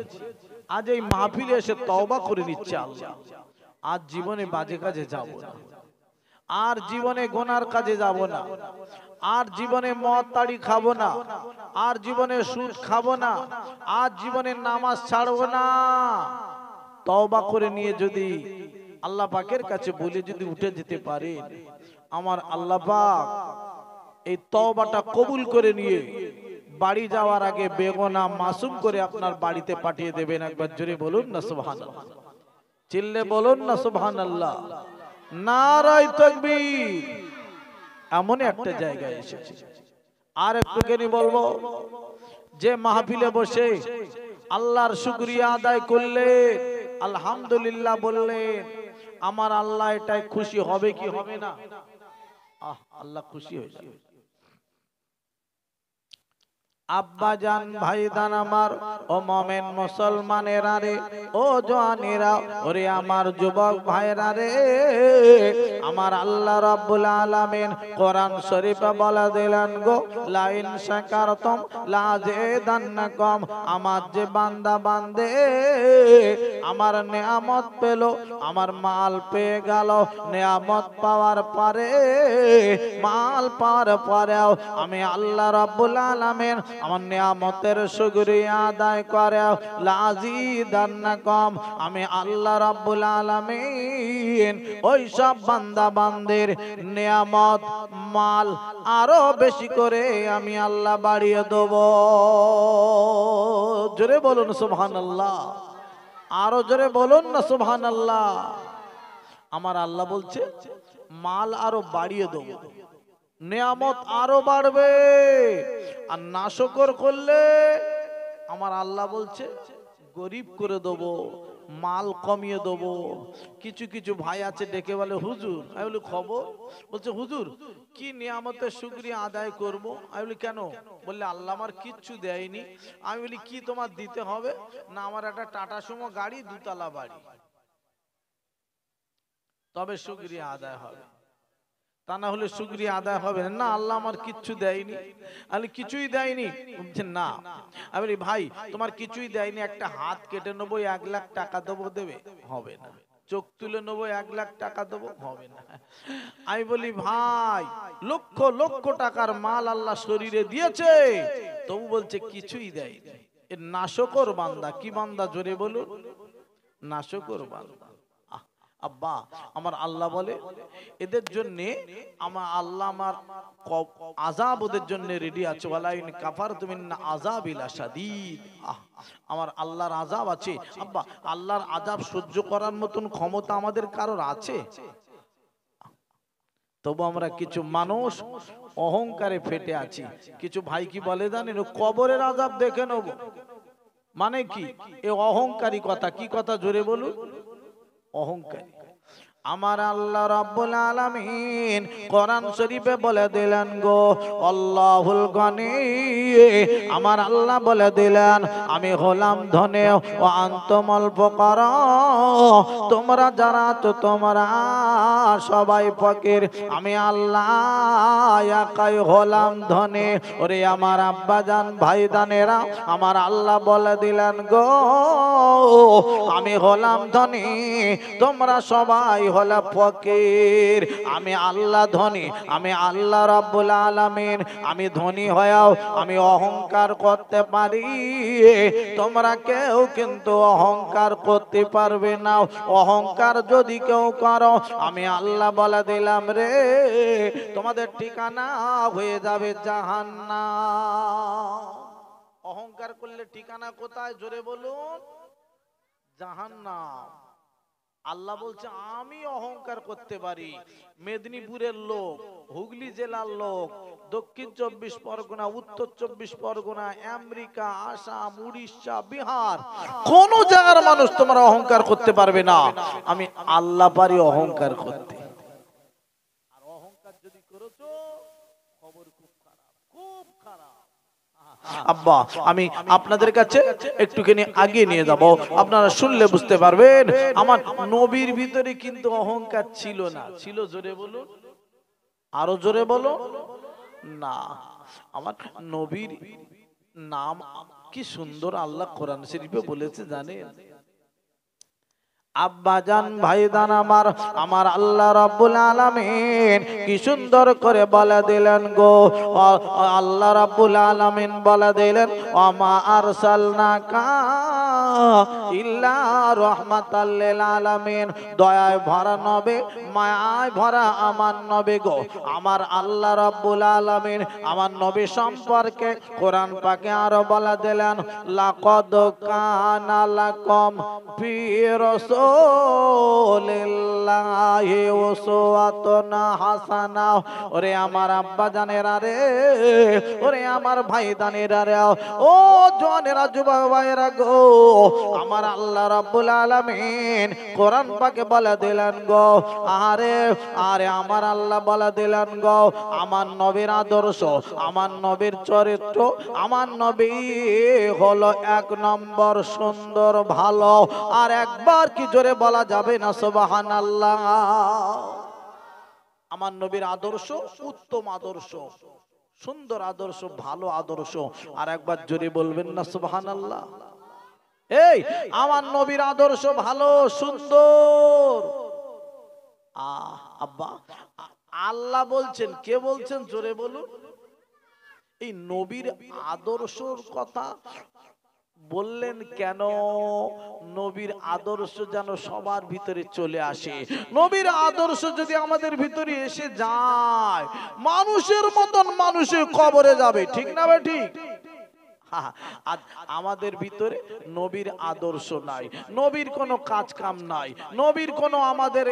আজ এই মাহফিলে এসে তওবা করে নিচ্ছে আল্লাহ, আজ জীবনে বাজে কাজে যাব না, আর জীবনে গুনার কাজে যাব না, আর জীবনে মদ তাড়ি খাবো না, আর জীবনে সুদ খাবো না, আর জীবনে নামাজ ছাড়বো না। তওবা করে নিয়ে যদি আল্লাহ পাকের কাছে বলে যদি উঠে যেতে পারে, আমার আল্লাহ পাক এই তওবাটা কবুল করে নিয়ে বাড়ি যাওয়ার আগে বেগুনাহ মাসুম করে আপনার বাড়িতে পাঠিয়ে দেবেন। একবার জোরে বলুন না সুবহানাল্লাহ, চিল্লে বলুন না সুবহানাল্লাহ, নারায়ে তাকবীর। এমন একটা জায়গায় এসেছে। আর একটুখানি বলবো, যে মাহফিলে বসে আল্লাহর শুকরিয়া আদায় করলেন, আলহামদুলিল্লাহ বললেন, আমার আল্লাহ এটাই খুশি হবে কি হবে না? আল্লাহ খুশি হয়ে যাবে। আব্বা জান ভাইদান আমার, ও মোমেন মুসলমানেরা রে, ও জওয়ানেরা, ওরে আমার যুবক ভাইরা রে, আমার আল্লাহ রাব্বুল আলামিন কোরআন শরীফে বলে দিলেন গো, লা ইন শাকারতুম লাযিদান্নাকুম। আমার যে বান্দা বান্দে আমার নিয়ামত পেল, আমার মাল পেয়ে গেল, নিয়ামত পাওয়ার পরে, মাল পাওয়ার পরেও আমি আল্লাহ রাব্বুল আলামিন আমার নিয়ামতের শুকরিয়া আদায় করে, লাযিদান্নাকুম, আমি আল্লাহ রাব্বুল আলামিন ওই সব বান্দা বান্দির নিয়ামত মাল আরো বেশি করে আমি আল্লাহ বাড়িয়ে দেব। জোরে বলুন সুবহানাল্লাহ, আরো জোরে বলুন না সুবহানাল্লাহ। আমার আল্লাহ বলছে মাল আরো বাড়িয়ে দেব, নিয়ামত আরো বাড়বে। আর নাশকর করলে আমার আল্লাহ বলছে গরিব করে দেবো, মাল কমিয়ে দেবো। কিছু কিছু ভাই আছে ডেকে বলে হুজুর, আমি বলি খবর, বলছে হুজুর কি নিয়ামতের শুকরিয়া আদায় করব। আমি বলি কেন? বললে আল্লাহ আমার কিচ্ছু দেয়নি। আমি বলি কি তোমার দিতে হবে? না আমার একটা টাটা সুমো গাড়ি, দুতলা বাড়ি, তবে শুকরিয়া আদায় হবে, তা না হলে শুকরিয়া আদায় হবে না। আল্লাহ আমার কিচ্ছু দেয়নি। আমি কিছুই দেয়নি? বলছেন না। আমি বলি ভাই তোমার কিছুই দেয়নি, একটা হাত কেটে নেবো 1 লাখ টাকা দেবো, দেবে? হবে না। চোখ তুলে নেবো 1 লাখ টাকা দেবো, হবে না। আমি বলি ভাই লক্ষ লক্ষ টাকার মাল আল্লাহ শরীরে দিয়েছে, তবু বলছে কিছুই দেয়নি। এর নাশকর বান্দা। কি বান্দা? জোরে বলুন, নাশকর বান্দা। আব্বা আমার আল্লাহ বলে এদের জন্য আমার আল্লাহ আমার আযাব ওদের জন্য রেডি আছে, ওয়ালাইন কাফারতুম ইন্না আযাবি লাশাদীদ। আমার আল্লাহর আযাব আছে। আব্বা আল্লাহর আযাব সহ্য করার মতন ক্ষমতা আমাদের কারোর আছে? তবু আমরা কিছু মানুষ অহংকারে ফেটে আছি। কিছু ভাই কি বলে জানেন? কবরের আযাব দেখে নেব। মানে কি? এ অহংকারী কথা। কি কথা? জোরে বলুন, অহংকারী। আমার আল্লাহ রাব্বুল আলামিন কোরআন শরীফে বলে দিলেন গো, আল্লাহুল গনি, আমার আল্লাহ বলে দিলেন আমি হলাম ধনী ও আনতুমুল ফুকারা, তোমরা যারা তো তোমরা সবাই ফকির, আমি আল্লাহ একাই হলাম ধনী। ওরে আমার আব্বা জান ভাইদানেরা, আমার আল্লাহ বলে দিলেন গো আমি হলাম ধনী, তোমরা সবাই হলো ফকির। আমি আল্লাহ ধনী, আমি আল্লাহ রাব্বুল আলামিন। আমি ধনী হয়েও আমি অহংকার করতে পারি, তোমরা কেউ কিন্তু অহংকার করতে পারবে না। অহংকার যদি কেউ করো, আমি আল্লাহ বলে দিলাম রে তোমাদের ঠিকানা হয়ে যাবে জাহান্নাম। অহংকার করলে ঠিকানা কোথায়? জোরে বলুন, জাহান্নাম। আল্লাহ বলছে আমি অহংকার করতে পারি। মেদিনীপুরের লোক, হুগলি জেলার লোক, দক্ষিণ 24 পরগনা, উত্তর 24 পরগনা, আমেরিকা, আসাম, উড়িষ্যা, বিহার, কোন জায়গার মানুষ তোমরা অহংকার করতে পারবে না। আমি আল্লাহ পারি অহংকার করতে। আর অহংকার যদি করেছো, খবর খুব খারাপ, খুব খারাপ। আব্বা, আমি আপনাদের কাছে একটুখানি আগে নিয়ে যাব, আপনারা শুনলে বুঝতে পারবেন। আমার নবীর ভিতরে কিন্তু অহংকার ছিল না। ছিল? জোরে বলুন, আরো জোরে বলো না। আমার নবীর নাম কি সুন্দর আল্লাহ কোরআন শরীফে বলেছে জানেন? আব্বাজান ভাইদান আমার, আমার আল্লাহ রাব্বুল আলামিন কি সুন্দর করে বলে দিলেন গো। আল্লাহ রাব্বুল আলামিন বলে দিলেন, ওমা আরসালনাকা ইল্লা রাহমাতাল লিল আলামিন। দয়ায় ভরা নবী, মায়ায় ভরা আমার নবী গো। আমার আল্লাহ রাব্বুল আলামিন আমার নবী সম্পর্কে কোরআন পাকে আরো বলে দিলেন, লাকাদ কানা লাকুম ফি রাসূলিল্লাহি উসওয়াতুন হাসানা। ওরে আমার আব্বা জানেরা রে, ওরে আমার ভাই দানেরা রে, ও জওয়ানেরা, যুবক ভাইরা গো, আমার আল্লাহ রাব্বুল আলামিন কোরআন পাকে বলে দিলেন গো, আরে আরে আমার আল্লাহ বলে দিলেন গো, আমার নবীর আদর্শ, আমার নবীর চরিত্র, আমার নবী হলো এক নম্বর সুন্দর, ভালো। আর একবার কি জোরে বলা যাবে না সুবহানাল্লাহ? আমার নবীর আদর্শ উত্তম আদর্শ, সুন্দর আদর্শ, ভালো আদর্শ। আর একবার জোরে বলবেন না সুবহানাল্লাহ? এই আমার নবীর আদর্শ ভালো সুন্দর। আব্বা, আল্লাহ বলছেন, কে বলছেন জোরে বলুন? এই নবীর আদর্শর কথা বললেন কেন? নবীর আদর্শ যেন সবার ভিতরে চলে আসে। নবীর আদর্শ যদি আমাদের ভিতরে এসে যায়, মানুষের মতন মানুষে কবরে যাবে, ঠিক না ভাই? ঠিক। আজ আমাদের ভিতরে নবীর আদর্শ নাই, নবীর কোনো কাজ কাম নাই, নবীর কোনো আমাদের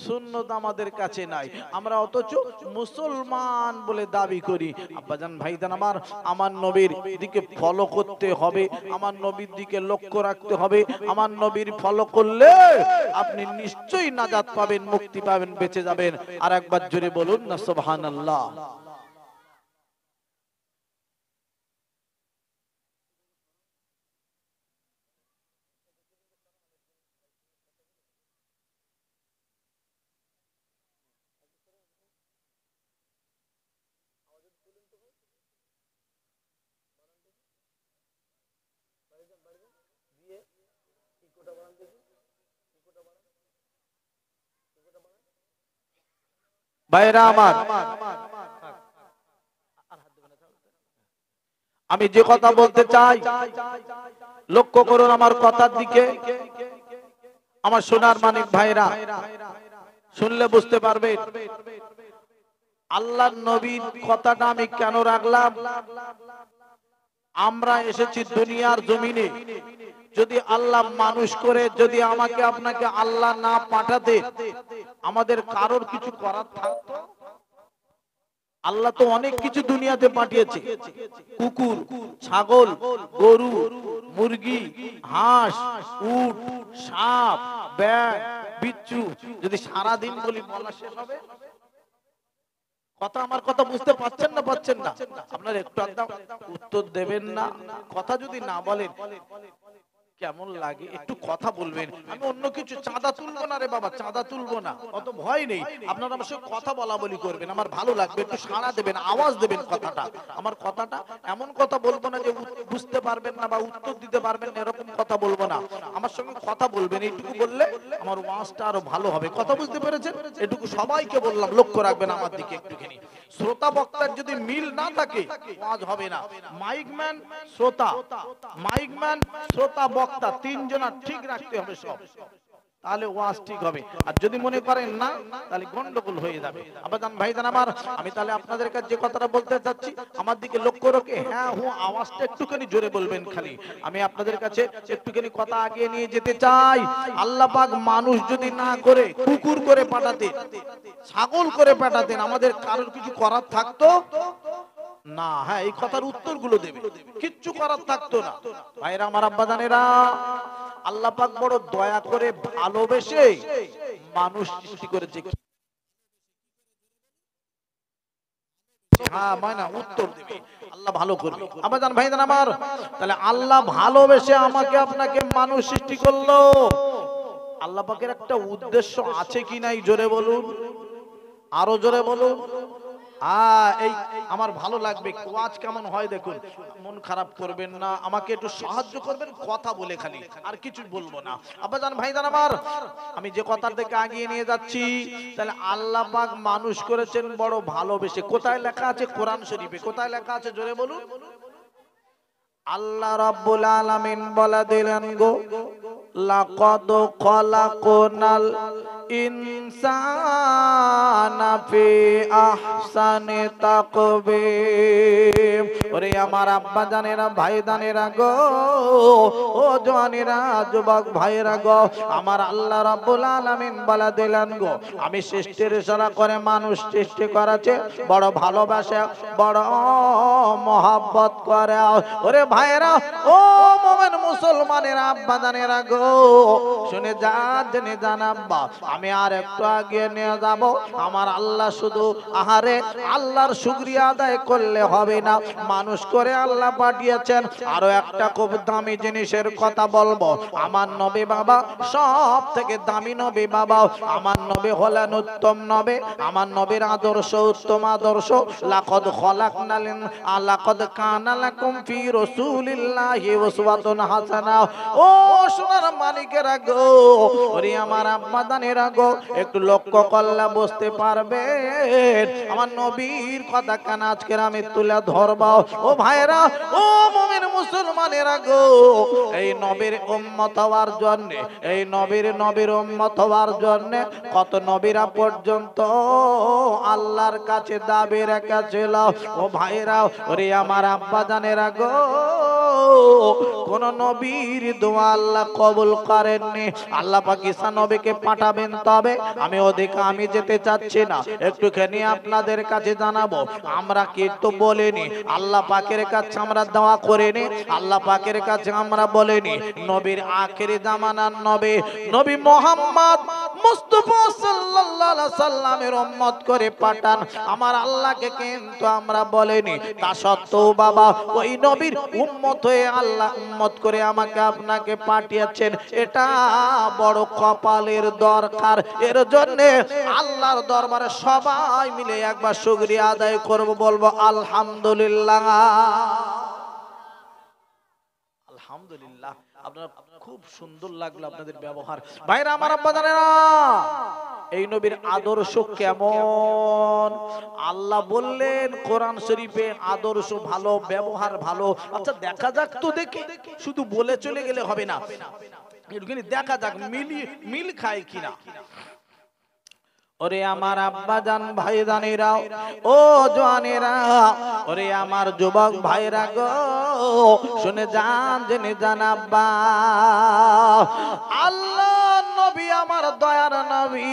সুন্নত আমাদের কাছে নাই। আমরা অথচ মুসলমান বলে দাবি করি। আব্বাজান ভাইজান আমার, আমার নবীর দিকে ফলো করতে হবে, আমার নবীর দিকে লক্ষ্য রাখতে হবে। আমার নবীর ফলো করলে আপনি নিশ্চয়ই নাজাত পাবেন, মুক্তি পাবেন, বেঁচে যাবেন। আর একবার জোরে বলুন না সুবহানাল্লাহ। ভাইরা আমার, আমি যে কথা বলতে চাই লক্ষ্য করুন আমার কথার দিকে। আমার সোনার মানিক ভাইরা শুনলে বুঝতে পারবেন আল্লাহর নবীর কথাটা আমি কেন রাখলাম। আমরা এসেছি দুনিয়ার জমিনে, যদি আল্লাহ মানুষ করে, যদি আমাকে আপনাকে আল্লাহ না পাঠাতে, আমাদের কারোর কিছু করার থাকতো? আল্লাহ তো অনেক কিছু দুনিয়াতে পাঠিয়েছে, কুকুর, ছাগল, গরু, মুরগি, হাঁস, উট, সাপ, ব্যাঙ, বিচ্ছু। যদি সারা দিন বলি বলা শেষ হবে? কথা, আমার কথা বুঝতে পারছেন না? পাচ্ছেন না? আপনার একটু উত্তর দেবেন না? কথা যদি না বলেন কেমন লাগে? একটু কথা বলবেন। আমি অন্য কিছু চাঁদা তুলবো না রে বাবা, চাঁদা তুলবো না, অত ভয় নেই। আপনারা আমার সঙ্গে কথা বলা বলি করবেন, আমার ভালো লাগবে। একটু সাড়া দেবেন, আওয়াজ দেবেন কথাটা। আমার কথাটা এমন কথা বলবো না যে বুঝতে পারবেন না বা উত্তর দিতে পারবেন না, এরকম কথা বলবো না। আমার সঙ্গে কথা বলবেন, এইটুকু বললে আমার ওয়াজটা আরো ভালো হবে। কথা বুঝতে পেরেছেন? এটুকু সবাইকে বললাম, লক্ষ্য রাখবেন আমার দিকে একটুখানি। শ্রোতা বক্তার যদি মিল না থাকে ওয়াজ হবে না। মাইকম্যান শ্রোতা, মাইকম্যান শ্রোতা বক্তা, তিনজনা ঠিক রাখতে হবে সব। তাহলে ওয়াজ ঠিক হবে। আর যদি মনে করেন না, তাহলে গন্ডগোল হয়ে যাবে। আবাজান ভাইজান আমার, আমি তাহলে আপনাদের কাছে যে কথাটা বলতে চাচ্ছি, আমার দিকে লক্ষ্য রেখে হ্যাঁ হু আওয়াজটা একটুখানি জোরে বলবেন খালি। আমি আপনাদের কাছে একটুখানি কথা আগিয়ে নিয়ে যেতে চাই। আল্লাহ পাক মানুষ যদি না করে কুকুর করে পাঠাতেন, ছাগল করে পাঠাতেন, আমাদের কারোর কিছু করার থাকতো না। হ্যাঁ, এই কথার উত্তরগুলো দেবে, কিচ্ছু করার থাকতো না। ভাইরা আমার, আব্বাজানেরা, আল্লাহ পাক বড় দয়া করে ভালোবেসে মানুষ সৃষ্টি করেছে। হ্যাঁ মানা উত্তর দেবে, আল্লাহ ভালো করবে। আব্বাজান ভাইজান আমার, তাহলে আল্লাহ ভালোবেসে আমাকে আপনাকে মানুষ সৃষ্টি করলো। আল্লাহ পাকের একটা উদ্দেশ্য আছে কি নাই জোরে বলুন, আরো জোরে বলুন। এই আমার ভালো লাগবে। ওয়াজ কেমন হয় দেখুন, মন খারাপ করবেন না, আমাকে একটু সাহায্য করবেন কথা বলে, খালি আর কিছু বলবো না। আব্বাজান ভাইজান আমার, আমি যে কথার দিকে আগিয়ে নিয়ে যাচ্ছি, তাহলে আল্লাহ পাক মানুষ করেছেন বড় ভালোবেসে। কোথায় লেখা আছে? কোরআন শরীফে। কোথায় লেখা আছে জোরে বলুন? আল্লাহ রাব্বুল আলামিন বলে দিলেন গো, লাকাদ খলাকনাল ইনসানা ফি আহসানি তাকবীম। ওরে আমার আব্বা জানেরা, ভাই জানেরা গো, ও জওয়ানেরা, যুবক ভাইরা গো, আমার আল্লাহ রাব্বুল আলামিন বলে দিলেন গো, আমি সৃষ্টির ইশারা করে মানুষ সৃষ্টি করেছে বড় ভালোবাসা, বড় মহব্বত করে। ওরে ভাইরা, ও মুমিন মুসলমানেরা, আব্বা জানেরা গো, শুনে জেনে যান আব্বা, আমি আর একটু আগে নিয়ে যাব। আমার আল্লাহ শুধু আহারে আল্লাহর শুকরিয়া আদায় করলে হবে না, মানুষ করে আল্লাহ পাঠিয়েছেন। আরো একটা খুব দামি জিনিসের কথা বলবো। আমার নবী বাবা সব থেকে দামি নবী বাবা, আমার নবী হলেন উত্তম নবী। আমার নবীর আদর্শ উত্তম আদর্শ। লাকাদ খলাকনাল লাকাদ কানা লাকুম ফি রাসূলিল্লাহি উসওয়াতুন হাসানা। ও সোনার মালিকেরা গো, ওরে আমার আম্মা জানেরা গো, একটু লক্ষ্য করলে বুঝতে পারবে আমার নবীর কথা কেন আজকে আমি তুলে ধরব। ও ভাইরা, ও মুমিন মুসলমানেরা গো, এই নবীর উম্মত হওয়ার জন্য, এই নবীর উম্মত হওয়ার জন্য কত নবীরা পর্যন্ত আল্লাহর কাছে দাবি রেখেছিল। ও ভাইরা, ওরে আমার আব্বা জানেরা গো, কোন নবীর দোয়া আল্লাহ কবুল করেননি। আল্লাহ পাক ঈসা নবীকে পাঠাবেন, তবে আমি ওদিকে আমি যেতে চাচ্ছি না। একটুখানি আপনাদের কাছে জানাবো, আমরা কিন্তু বলিনি আল্লাহ পাকের কাছে আমরা দোয়া করিনি, আল্লাহ পাকের কাছে আমরা বলিনি নবীর আখেরি জামানার নবী মুহাম্মদ মুস্তাফা সাল্লাল্লাহু আলাইহি সাল্লামের উম্মত করে পাঠান আমার আল্লাহকে কিন্তু আমরা বলিনি। তা সত্ত্বেও বাবা, ওই নবীর উম্মত হয়ে আল্লাহ উম্মত করে আমাকে আপনাকে পাঠিয়েছেন, এটা বড় কপালের দরকার। এর জন্য আল্লাহর দরবারে সবাই মিলে একবার শুকরিয়া আদায় করব, বলবো আলহামদুলিল্লাহ। আলহামদুলিল্লাহ। আপনারা খুব সুন্দর লাগলো আপনাদের ব্যবহার। ভাইরা আমার, আব্বা জানেরা, এই নবীর আদর্শ কেমন আল্লাহ বললেন কোরআন শরীফে, আদর্শ ভালো, ব্যবহার ভালো। আচ্ছা দেখা যাক তো, দেখি শুধু বলে চলে গেলে হবে না, একটুখানি দেখা যাক মিল খায় কিনা। ওরে আমার আব্বা জান ভাই জানেরা, ও জওয়ানেরা, ওরে আমার যুবক ভাইরা গো, শুনে যান জেনে যান আব্বা, আল্লাহ নবী আমার দয়ার নবী,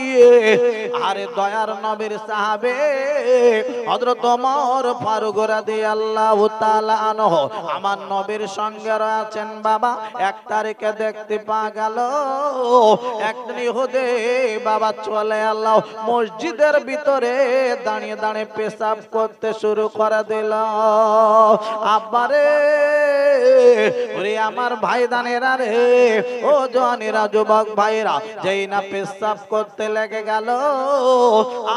আরে দয়ার নবীর সাহাবে হযরত ওমর ফারুক রাদিয়াল্লাহু তাআলা আনহু আমার নবীর সঙ্গে রয়েছেন বাবা। এক তারিখে দেখতে পাওয়া গেল একদিন ইহুদি বাবা চলে এলো, মসজিদের ভিতরে দাঁড়িয়ে দাঁড়িয়ে পেশাব করতে শুরু করে দিল। আব্বারে, ওরে আমার ভাই দানেরা রে, ও জওয়ানেরা, যুবক ভাইরা, যেই না পেশাব করতে লেগে গেল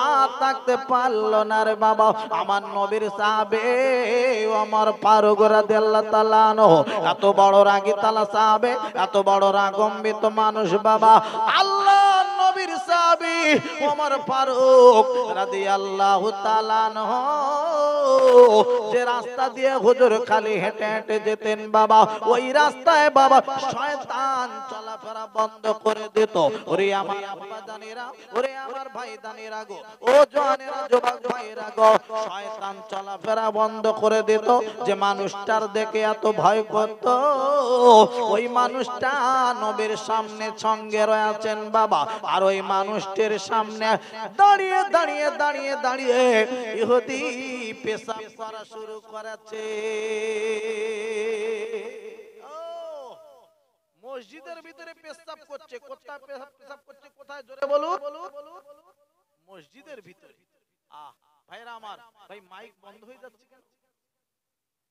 আর থাকতে পারলো না রে বাবা। আমার নবীর সাহাবে ওমর ফারুক রাদিয়াল্লাহু তাআলা আনহু, এত বড় রাগী তালা সাহাবে, এত বড় রাগম্বিত মানুষ বাবা, আল্লাহ নবীর সাহাবে সাহাবী ওমর ফারুক রাদিয়াল্লাহু তাআলা আনহু যে রাস্তা দিয়ে হুজুর খালি হেঁটে হেঁটে যেতেন বাবা, ওই রাস্তায় বাবা শয়তান চলাফেরা বন্ধ করে দিত। ওরে আমার আব্বা জানেরা, ওরে আমার ভাই জানেরা গো, ও জওয়ানেরা যুবক ভাইরা গো, শয়তান চলাফেরা বন্ধ করে দিত। যে মানুষটার দেখে এত ভয় করত, ওই মানুষটা নবীর সামনে সঙ্গে রয়েছেন বাবা, আর ওই মানুষটির সামনে দাঁড়িয়ে দাঁড়িয়ে দাঁড়িয়ে দাঁড়িয়ে ইহুদি পেশাব করা শুরু করেছে। মসজিদের ভিতরে পেশাব করছে, কোথায় পেশাব করছে, কোথায় জোরে বলুন? মসজিদের ভিতরে। ভাইরা আমার, ভাই মাইক বন্ধ হয়ে যাচ্ছে কেন?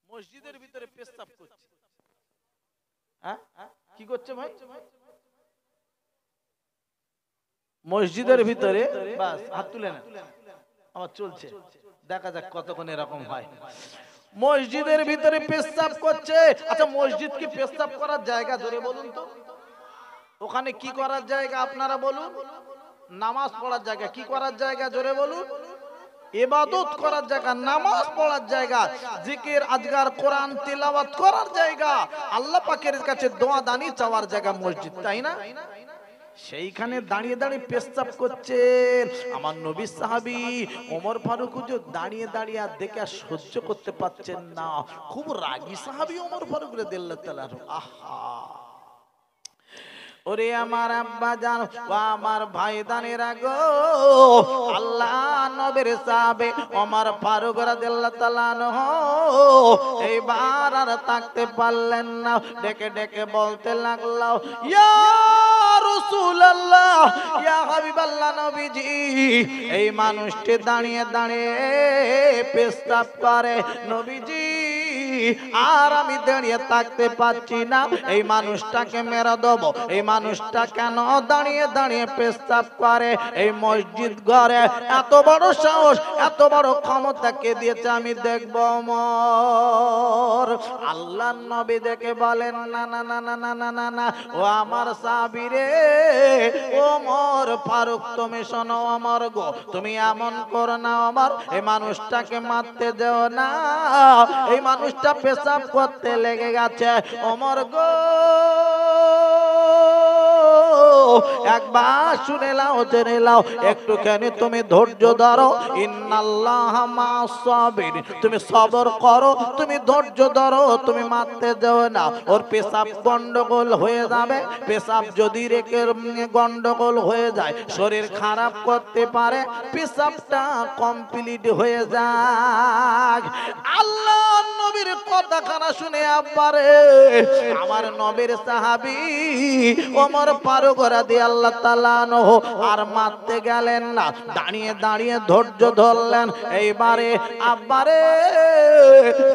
মসজিদের ভিতরে পেশাব করছে। কি করছে ভাই? মসজিদের ভিতরে, বাস হাত তুলে না, আমার চলছে, দেখা যাক কতক্ষণ এরকম হয়। মসজিদের ভিতরে পেশাব করছে। আচ্ছা, মসজিদ কি পেশাব করার জায়গা? জোরে বলুন তো। ওখানে কি করার জায়গা আপনারা বলুন? নামাজ পড়ার জায়গা। কি করার জায়গা? জোরে বলুন। ইবাদত করার জায়গা, নামাজ পড়ার জায়গা, জিকির আজগার কোরআন তিলাওয়াত করার জায়গা, আল্লাহ পাকের কাছে দোয়া দানি চাওয়ার জায়গা মসজিদ, তাই না? সেইখানে দাঁড়িয়ে দাঁড়িয়ে পেশাব করছেন আমার নবী সাহাবী ওমর ফারুক হুজুর দাঁড়িয়ে দাঁড়িয়ে আর দেখে আর সহ্য করতে পারছেন না। খুব রাগী সাহাবী ওমর ফারুক রাদিয়াল্লাহু তাআলা। আহা, ওরে আমার আব্বা জান, ও আমার ভাই দানেরা গো, আল্লাহ নবীর সাহাবে ওমর ফারুক রাদিয়াল্লাহু তাআলা আনহু এইবার আর থাকতে পারলেন না, ডেকে ডেকে বলতে লাগলো, ইয়া রাসূলুল্লাহ, ইয়া হাবিবাল্লাহ নবীজি, এই মানুষটি দাঁড়িয়ে দাঁড়িয়ে পেশাব করে নবীজি, আর আমি দাঁড়িয়ে থাকতে পারছি না, এই মানুষটাকে মেরে দেবো। এই মানুষটা কেন দাঁড়িয়ে দাঁড়িয়ে পেশাব করে? এই মসজিদ ঘরে এত বড় সাহস, এত বড় ক্ষমতা কে দিয়েছে আমি দেখবো। ওমর আল্লাহর নবী দেখে বলেন, না না না না না না না না, ও আমার সাহাবী রে, ওমর ফারুক তুমি শোনো ওমর গো, তুমি এমন করো না ওমর, এই মানুষটাকে মারতে যেও না, এই মানুষটা পেশাব করতে লেগে গেছে। ওমর গো, একবার শুনে নাও, জেনে নাও, একটুখানি তুমি ধৈর্য ধরো। ইন্নাল্লাহা মা'আস সাবিরিন, তুমি সবর করো, তুমি ধৈর্য ধরো, তুমি মারতে যাও না। ওর পেশাব গন্ডগোল হয়ে যাবে, পেশাব যদি রেখে গন্ডগোল হয়ে যায় শরীর খারাপ করতে পারে, পেশাবটা কমপ্লিট হয়ে যায়। আল্লাহ নবীর কথাখানা শুনে আব্বারে আমার নবীর সাহাবী ওমর ফারুক রাদিয়াল্লাহু তাআলা আনহু আর মারতে গেলেন না, দাঁড়িয়ে দাঁড়িয়ে ধৈর্য ধরলেন। এইবারে আব্বারে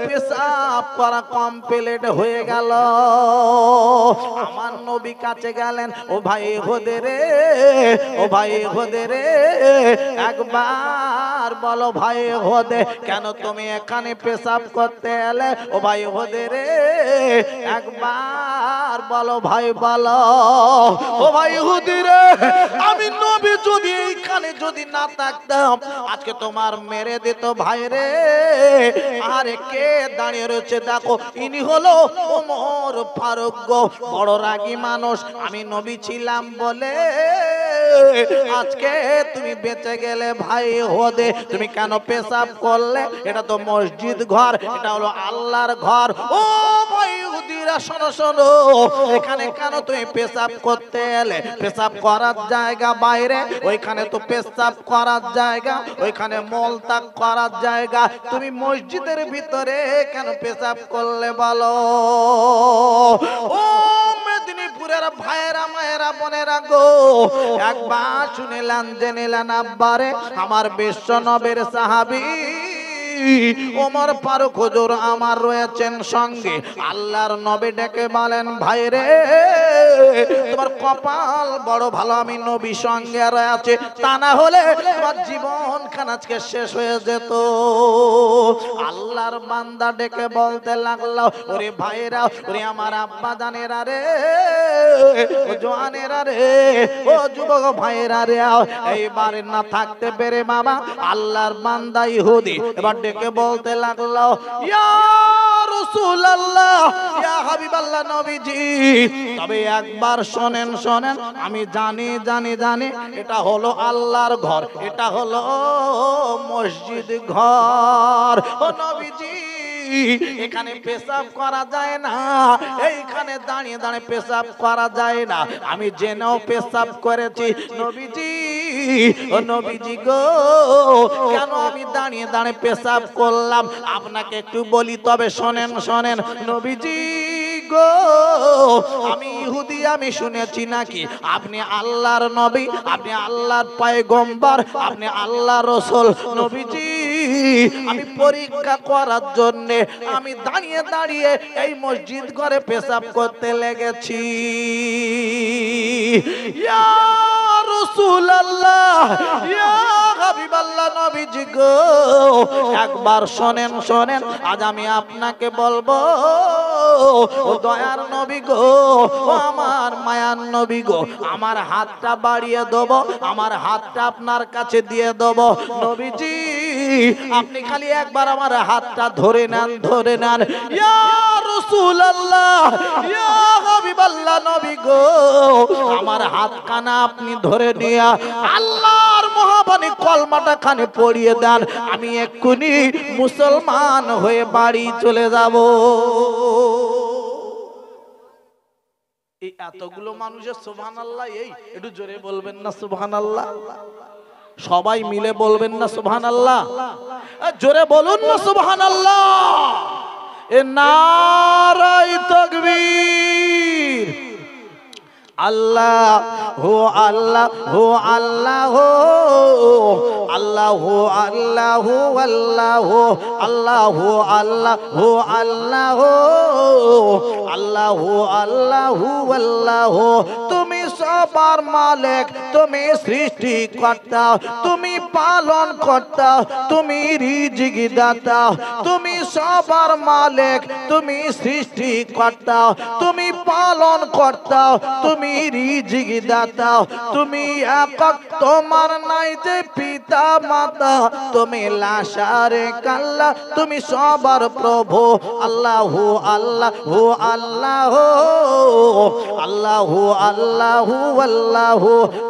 পেশাব করা কমপ্লিট হয়ে গেল। আমার নবী কাছে গেলেন, ও ভাই হোদে রে, ও ভাই হোদে রে, একবার বলো ভাই হোদে, কেন তুমি এখানে পেশাব করতে এলে? ও ভাই হোদে রে, একবার বলো ভাই, বলো। ও ভাই হোদে রে, আমি নবী যদি এইখানে যদি না থাকতাম আজকে তোমার মেরে দিত ভাই রে। আরে কে দাঁড়িয়ে রয়েছে দেখো, ইনি হলো ওমর ফারুক গো, বড় রাগী মানুষ। আমি নবী ছিলাম বলে আজকে তুমি বেঁচে গেলে ভাই হোদে। তুমি কেন পেশাব করলে? এটা তো মসজিদ ঘর, এটা হলো আল্লাহর ঘর। ও ভাই হুদিরা শোনো শোনো, এখানে কেন তুমি পেশাব করতে এলে? পেশাব করার জায়গা বাইরে, ওইখানে তো পেশাব করার জায়গা, ওইখানে মলত্যাগ করার জায়গা, তুমি মসজিদের ভিতরে কেন পেশাব করলে বলো? ও মেদিনীপুরের ভাইয়েরা মায়েরা বোনেরা গো, একবার শুনিলেন জেনিলেন আব্বারে আমার বিশ্ব নবীর সাহাবী ওমর ফারুক হুজুর আমার রয়েছেন সঙ্গে। আল্লাহর নবী ডেকে বলেন, ভাই রে তোমার কপাল বড় ভালো, আমি নবী সঙ্গে রয়েছে, তা না হলে তোমার জীবন খানাজকে শেষ হয়ে যেত। আল্লাহর বান্দা ডেকে বলতে লাগলো, ওরে ভাইরা, ওরে আমার আব্বা জানেরা রে, ও জওয়ানেরা রে, ও যুবক ভাইরা রে, এইবার না থাকতে পেরে বাবা আল্লাহর বান্দা ইহুদি এবার ডেকে বলতে লাগলো, ইয়া রাসূলুল্লাহ, ইয়া হাবিবাল্লাহ নবীজি, তবে একবার শোনেন শোনেন, আমি জানি জানি জানি এটা হলো আল্লাহর ঘর, এটা হলো মসজিদ ঘর। ও নবীজি, এখানে পেশাব করা যায় না, এইখানে দাঁড়িয়ে দাঁড়িয়ে পেশাব করা যায় না। আমি জেনেও পেশাব করেছি নবীজি। ও নবীজি গো, কেন আমি দাঁড়িয়ে দাঁড়িয়ে পেশাব করলাম আপনাকে একটু বলি, তবে শোনেন শোনেন নবীজি গো, আমি ইহুদি, আমি শুনেছি নাকি আপনি আল্লাহর নবী, আপনি আল্লাহর পয়গম্বর, আপনি আল্লাহর রাসূল। নবীজি, আমি পরীক্ষা করার জন্য আমি দাঁড়িয়ে দাঁড়িয়ে এই মসজিদ ঘরে পেশাব করতে লেগেছি। ইয়া রাসূলুল্লাহ, ইয়া হাবিবাল্লাহ নবীজি গো, একবার শোনেন শোনেন, আজ আমি আপনাকে বলবো, ও দয়ার নবী গো, ও আমার মায়ার নবী গো, আমার হাতটা বাড়িয়ে দেবো, আমার হাতটা আপনার কাছে দিয়ে দেবো। নবীজি, আপনি খালি একবার আমার হাতটা ধরে নেন, ধরে নেন। ইয়া রাসূলুল্লাহ, ইয়া হাবিবাল্লাহ নবী গো, আমার হাত কানা আপনি ধরে নিয়া আল্লাহর মহাবাণী কলমাটা খানে পড়িয়ে দেন, আমি এক্ষুনি মুসলমান হয়ে বাড়ি চলে যাব। এই এতগুলো মানুষের সুবহানাল্লাহ, এই একটু জোরে বলবেন না সুবহানাল্লাহ? সবাই মিলে বলবেন না সুবহানাল্লাহ? জোরে বলুন না সুবহানাল্লাহ? এ নারায়ে তাকবীর। আল্লাহ হো আল্লাহ হো আল্লাহ হো আল্লাহ হো আল্লাহ হো আল্লাহ হো আল্লাহ হো আল্লাহ হো আল্লাহ হো আল্লাহ হো আল্লাহ হো আল্লাহ হো। তুমি সবার মালিক, তুমি সৃষ্টিকর্তা, তুমি পালন কর্তা, তুমি রিজিক দাতা, তুমি সবার মালিক, তুমি সৃষ্টিকর্তা, তুমি পালন কর্তা, তুমি রিজিক দাতা, তুমি একক, তোমার নাই যে পিতা মাতা, তুমি লাশারে কাল্লা, তুমি সবার প্রভু। আল্লাহ আল্লাহ হো আল্লাহ হো আল্লাহ আল্লাহ আল্লাহ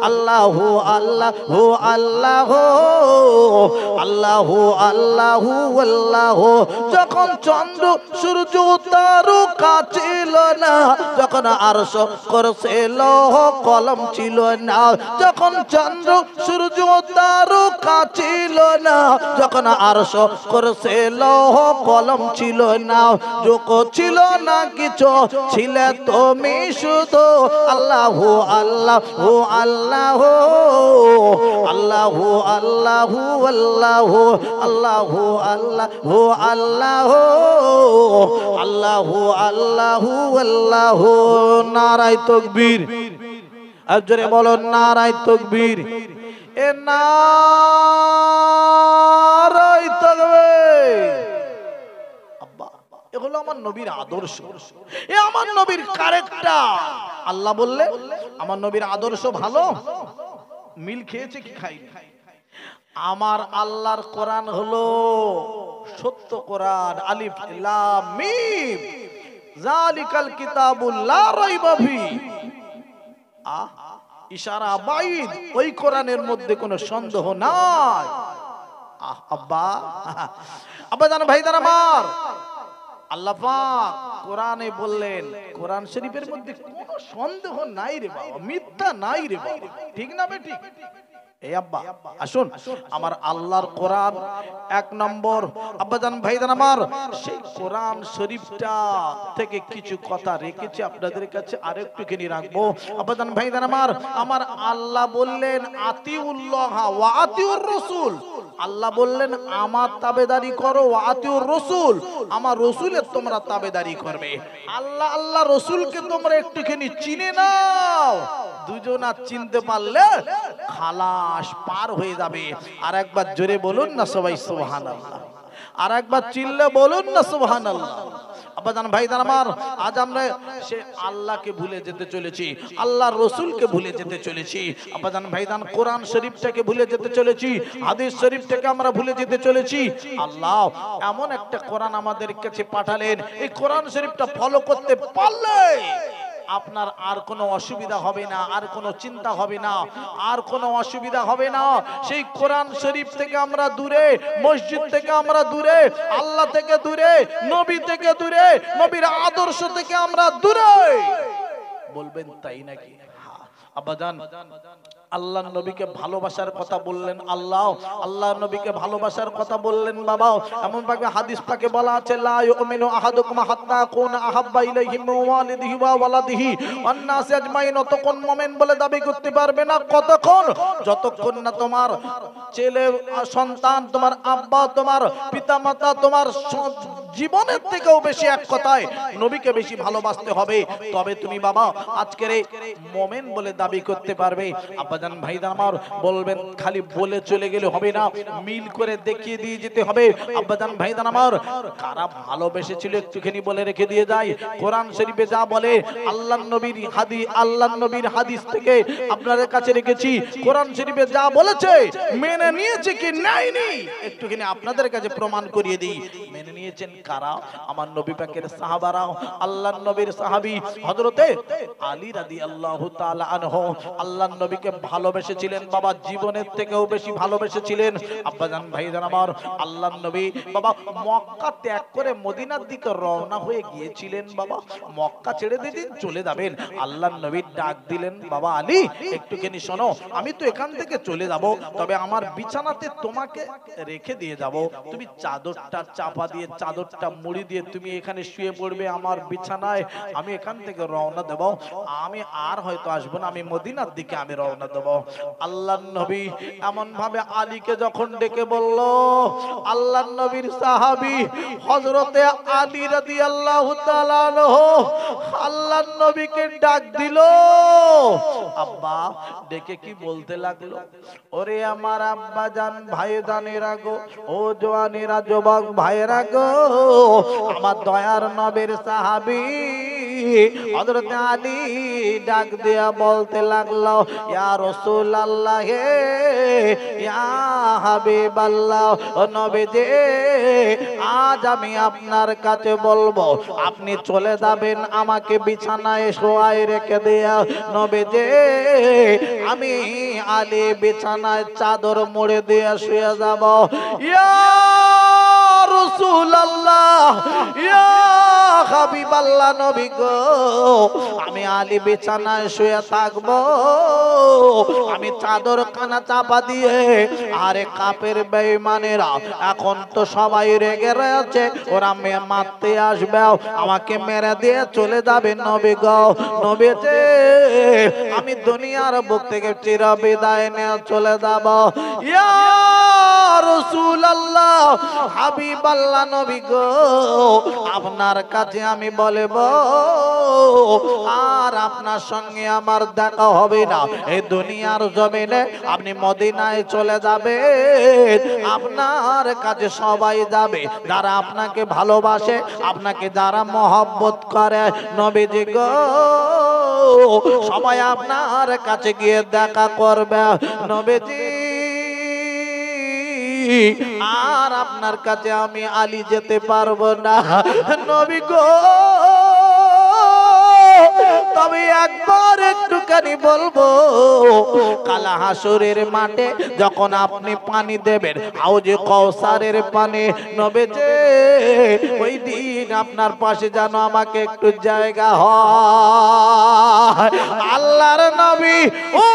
আল্লাহ আল্লাহ হো আল্লাহ আল্লাহ আল্লাহ আল্লাহ। যখন চন্দ্র সূর্য তারকা ছিল না, যখন আরশ করছিল কলম ছিল না, যখন চন্দ্র সূর্য তারকা ছিল না, যখন আরশ করছিল কলম ছিল না, যোগ ছিল না কিছু, ছিলে তুমি শুধু। আল্লাহ আল্লাহ আল্লাহ আল্লাহ আল্লাহ আল্লাহ আল্লাহ আল্লাহ আল্লাহ আল্লাহ আল্লাহ। নারায়ে তাকবীর। আর জোরে বলো নারায়ে তাকবীর। এ নারায়ে তাকবীর। আব্বা, এগুলো আমার নবীর আদর্শ, এ আমার নবীর ক্যারেক্টার। আল্লাহ বললে আমার নবীর আদর্শ ভালো, মিল খেয়েছে কি খাই? আমার আল্লাহর কোরআন হলো সত্য কোরআন, আলিফ লাম মিম, যালিকাল কিতাবুল লা রাইবা ফি। ইশারা বাইদ, ওই কোরআনের মধ্যে কোনো সন্দেহ নাই। আব্বা, আব্বা জান, ভাই জান আমার, আল্লাহ পাক কোরআনে বললেন, কোরআন শরীফের মধ্যে কোনো সন্দেহ নাই রে বাবা, মিথ্যা নাই রে বাবা, ঠিক না বেঠিক? এই আব্বা আসুন, আমার আল্লাহর কোরআন এক নম্বর। আব্বাজান ভাইজান আমার, সেই কোরআন শরীফটা থেকে কিছু কথা রেখেছি আপনাদের কাছে, আরেকটুখানি রাখবো। আব্বাজান ভাইজান আমার, আমার আল্লাহ বললেন আতিউল্লাহ ওয়া আতিউর রাসূল, আল্লাহ বললেন আমার তাবেদারি করো, আতিউর রাসূল, আমার রাসূলের তোমরা তাবেদারি করবে। আল্লাহ আল্লাহ রাসূলকে তোমরা একটুখানি চিনে নাও, দুজনা চিনতে পারলে খালাস পার হয়ে যাবে। আর একবার জোরে বলুন না সবাই সুবহানাল্লাহ, আর একবার চিল্লে বলুন না সুবহানাল্লাহ। আব্বাজান ভাইজান আমার, আজ আমরা সে আল্লাহকে ভুলে যেতে চলেছি, আল্লাহর রাসূলকে ভুলে যেতে চলেছি। আব্বাজান ভাইজান, কোরআন শরীফটাকে ভুলে যেতে চলেছি, হাদিস শরীফটাকে আমরা ভুলে যেতে চলেছি। আল্লাহ এমন একটা কোরআন আমাদের কাছে পাঠালেন, এই কোরআন শরীফটা ফলো করতে পারলে আপনার আর কোনো অসুবিধা হবে না, আর কোনো চিন্তা হবে না, আর কোনো অসুবিধা হবে না। সেই কোরআন শরীফ থেকে আমরা দূরে, মসজিদ থেকে আমরা দূরে, আল্লাহ থেকে দূরে, নবী থেকে দূরে, নবীর আদর্শ থেকে আমরা দূরে। বলবেন তাই নাকি? আব্বাজান, আল্লাহর নবীকে ভালোবাসার কথা বললেন আল্লাহ, আল্লাহর নবীকে ভালোবাসার কথা বললেন বাবা। এমন ভাবে হাদিস পাকে বলা আছে, লা ইউমিনু আহাদুকুম হাত্তা কুনা আহাব্বা ইলাইহি মিন ওয়ালিদিহি ওয়া ওয়ালাদিহি ওয়ান নাস আজমাইন। ততক্ষণ মুমিন বলে দাবি করতে পারবে না, কতক্ষণ? যতক্ষণ না তোমার ছেলে সন্তান, তোমার আব্বা, তোমার পিতামাতা, তোমার জীবনের থেকেও বেশি, এক কথায় নবীকে বেশি ভালোবাসতে হবে, তবে তুমি বাবা আজকের এই মুমিন বলে দাবি করতে পারবে। আব্বাজান ভাইজান আমার, বলবেন খালি বলে চলে গেলে হবে না, মিল করে দেখিয়ে দিয়ে যেতে হবে। আব্বাজান ভাইজান আমার, কারা ভালোবেসেছিল একটুখানি বলে রেখে দিয়ে যায়। কোরআন শরীফে যা বলে, আল্লাহর নবীর হাদিস, আল্লাহর নবীর হাদিস থেকে আপনাদের কাছে রেখেছি। কোরআন শরীফে যা বলেছে মেনে নিয়েছে কি নেয়নি, একটুখানি আপনাদের কাছে প্রমাণ করিয়ে দিই। মেনে নিয়েছেন কারা? আমার নবী পাকের সাহাবারা, আল্লাহর নবীর সাহাবী হযরতে আলী রাদিয়াল্লাহু তাআলা আনহু আল্লাহর নবীকে ভালোবেসেছিলেন বাবা, জীবনের থেকেও বেশি ভালোবেসেছিলেন। আব্বাজান ভাইজান আমার, আল্লাহর নবী বাবা মক্কা ত্যাগ করে মদিনার দিকে রওনা হয়ে গিয়েছিলেন বাবা। মক্কা ছেড়ে দিন চলে যাবেন, আল্লাহর নবী ডাক দিলেন, বাবা আলী একটুখানি শোনো, আমি তো এখান থেকে চলে যাব, তবে আমার বিছানাতে তোমাকে রেখে দিয়ে যাব, তুমি চাদরটা চাপা দিয়ে, চাদরটা মুড়ি দিয়ে তুমি এখানে শুয়ে পড়বে আমার বিছানায়, আমি এখান থেকে রওনা দেব, আমি আর হয়তো আসবো না, আমি মদিনার দিকে আমি রওনা দেব। আল্লাহর নবী এমন ভাবে আলীকে যখন ডেকে বলল, আল্লাহর নবীর সাহাবী হযরতে আলী রাদিয়াল্লাহু তাআলা আনহু আল্লাহর নবীকে ডাক দিল, আব্বা ডেকে কি বলতে লাগলো, ওরে আমার আব্বা জান, ভাই জানেরা গো, ও জওয়ানেরা, যুবক ভাইরা গো, আমার দয়ার নবীর সাহাবী হযরতে আলী ডাক দিয়া বলতে লাগলো, ইয়া রাসূলুল্লাহ হে, ইয়া হাবিবাল্লাহ, ও নবীজি আজ আমি আপনার কাছে বলবো, আপনি চলে যাবেন আমাকে বিছানায় শোয়াই রেখে দিয়া, নবীজি আমি আলী বিছানায় চাদর মুড়ে দিয়ে শুয়ে যাব। ইয়া রাসূলুল্লাহ, ইয়া হাবিবাল্লাহ, নবী গো আমি আলী বিছানায় শুয়ে থাকবো, আমি চাদর কানা চাপা দিয়ে। আরে কাপের বেঈমানেরা এখন তো সবাই রেগে রয়েছে, ওরা মারতে আসবে, আমাকে মেরে দিয়ে চলে যাবে, নবী গো নবীজি আমি দুনিয়ার বুক থেকে চির বিদায় নিয়ে চলে যাব। ইয়া রাসূলুল্লাহ, হাবিবাল্লাহ, নবী গো আপনার কাছে আমি বলবো আর আপনার সঙ্গে আমার দেখা হবে না এই দুনিয়ার জমিনে, আপনি মদিনায় চলে যাবে, আপনার কাছে সবাই যাবে যারা আপনাকে ভালোবাসে, আপনাকে যারা মহব্বত করে, নবীজি গো সবাই আপনার কাছে গিয়ে দেখা করবে, নবীজি আর আপনার কাছে আমি আলী যেতে পারবো না, নবী গো তবে একবার একটুখানি বলবো, কালা হাসরের মাঠে যখন আপনি পানি দেবেন, হাউজে কাউসারের পানি, নবীজি ওই দিন আপনার পাশে যেন আমাকে একটু জায়গা হয়। আল্লাহর নবী ও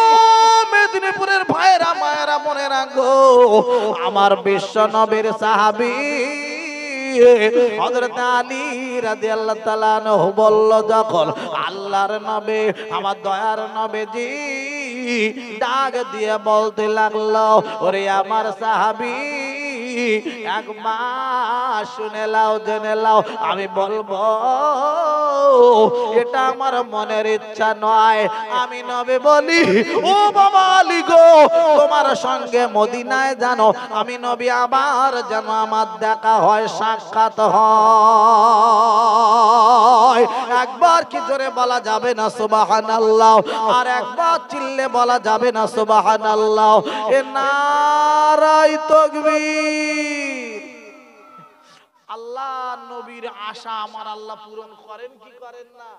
মেদিনীপুরের ভাইরা মায়েরা মনেরা গো, আমার বিশ্ব নবীর সাহাবী হযরত আলী রাদিয়াল্লাহু তাআলা আনহু বলল, যখন আল্লাহর নবী আমার দয়ার নবীজি ডাক দিয়ে বলতে লাগলো, ওরে আমার সাহাবী একবার শুনে লাও, জেনে লাও, আমি বলবো এটা আমার মনের ইচ্ছা নয়। আমি নবী বলি, ও বাবা আলী গো, তোমার সঙ্গে মদিনায় জানো আমি নবী আবার যেন আমার দেখা হয়, সাক্ষাৎ হয়। একবার কি জোরে বলা যাবে না সুবহানাল্লাহ? আর একবার চিল্লে বলা যাবে না সুবহানাল্লাহ? এ নারায়ে তাকবীর। আল্লাহ নবীর আশা আমার আল্লাহ পূরণ করেন কি করেন না?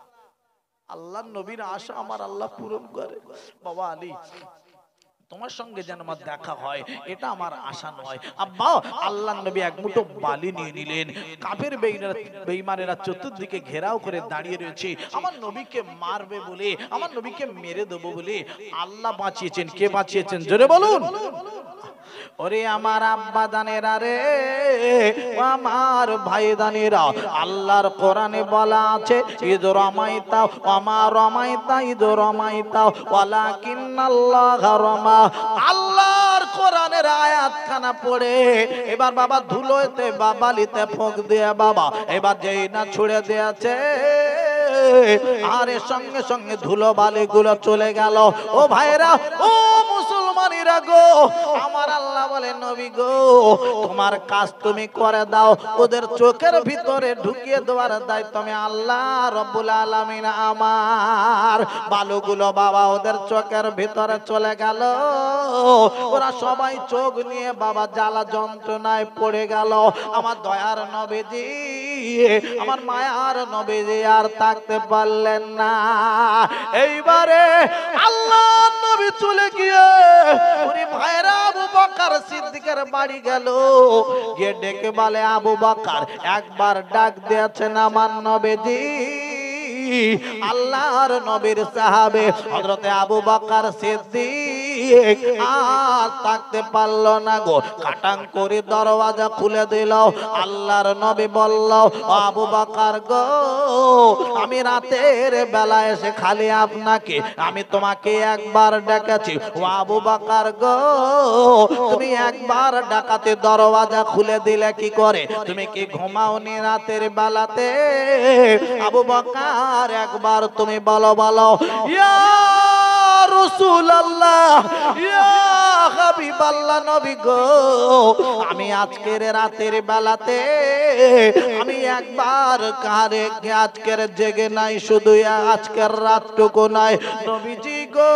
আল্লাহ নবীর আশা আমার আল্লাহ পূরণ করে। বাবা আলী, তোমার সঙ্গে যেন আমার দেখা হয় এটা আমার আশা নয়। আব্বা, আল্লাহ নবী এক মুঠো বালি নিয়ে নিলেন। কাফের বেঈমানেরা চতুর্দিকে ঘেরাও করে দাঁড়িয়ে রয়েছে। আমার নবীকে মারবে বলে, আমার নবীকে মেরে দেবো বলে আল্লাহ বাঁচিয়েছেন। কে বাঁচিয়েছেন জোরে বলুন? ওরে আমার আব্বা দানেরা রে, আমার ভাই দানেরা, আল্লাহর কোরআনে বলা আছে, ঈদ রমাইতা ওমা রমাইতা ঈদ রমাইতা ওয়ালাকিন্নাল্লাহ রমা। আল্লাহর কোরআনের আয়াতখানা পড়ে এবার বাবা ধুলোতে বাবালিতে ফোঁক দিয়ে বাবা এবার যেই না ছুড়ে দিয়েছে, আরে সঙ্গে সঙ্গে ধুলো বালি গুলো চলে গেল। ও ভাইরা, ও মুসলমানেরা গো, আমার আল্লাহ বলে নবী গো, তোমার কাজ তুমি করে দাও। ওদের চোখের ভিতরে ঢুকিয়ে দেওয়ার দায়িত্ব আমি আল্লাহ রব্বুল আলামিন। আমার বালুগুলো বাবা ওদের চোখের ভিতরে চলে গেল। ওরা সবাই চোখ নিয়ে বাবা জ্বালা যন্ত্রণায় পড়ে গেল। আমার দয়ার নবীজি, আমার মায়ার নবীজি আর থাকতে পারলেন না। এইবারে আল্লাহ নবী চলে গিয়ে ওরে ভাইরা আবু বকর সিদ্দিকের বাড়ি গেল। গিয়ে ডেকে বলে, আবু বকর, একবার ডাক দিয়েছেন আমার নবীজি। আল্লাহর নবীর সাহাবে হযরতে আবু বকর সিদ্দিক আর থাকতে পারল না গো, কাটাং করে দরওয়াজা খুলে দিল। আল্লাহর নবী বলল, আবু বকর গো, আমি রাতের বেলা এসে খালি আপনাকে, আমি তোমাকে একবার ডেকেছি। ও আবু বকর গো, তুমি একবার ডাকাতে দরওয়াজা খুলে দিলে কি করে? তুমি কি ঘুমাওনি রাতের বেলাতে? আবু বকর একবার তুমি বলো, বলো ইয়া রাসূলুল্লাহ, ইয়া হাবিবাল্লাহ, নবী গো, আমি আজকের রাতের বেলাতে আমি একবার কারে আজকের জেগে নাই, শুধু আজকের রাতটুকু নাই। নবীজি গো,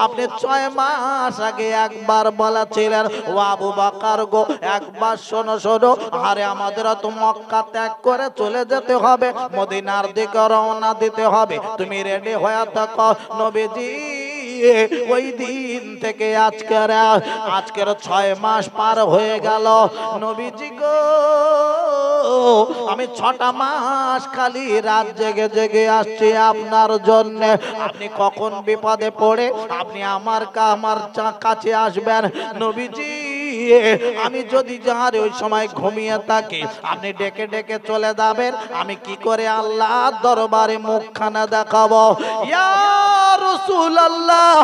আপনি 6 মাস আগে একবার বলেছিলেন, ও আবু বকর গো, একবার শোনো শোনো, আরে আমাদের তো মক্কা ত্যাগ করে চলে যেতে হবে, মদিনার দিকে রওনা দিতে হবে, তুমি রেডি হয়ে থাকো। নবীজি ওই দিন থেকে আজকের 6 মাস পার হয়ে গেল। নবীজি গো, আমি 6টা মাস খালি রাত জেগে জেগে আসছি আপনার জন্য। আপনি কখন বিপদে পড়ে আপনি আমার কাছে আসবেন। নবীজি, আমি যদি যাহার ওই সময় ঘুমিয়ে থাকি, আপনি ডেকে ডেকে চলে যাবেন, আমি কি করে আল্লাহর দরবারে মুখখানা দেখাবো? ইয়া রাসূলুল্লাহ,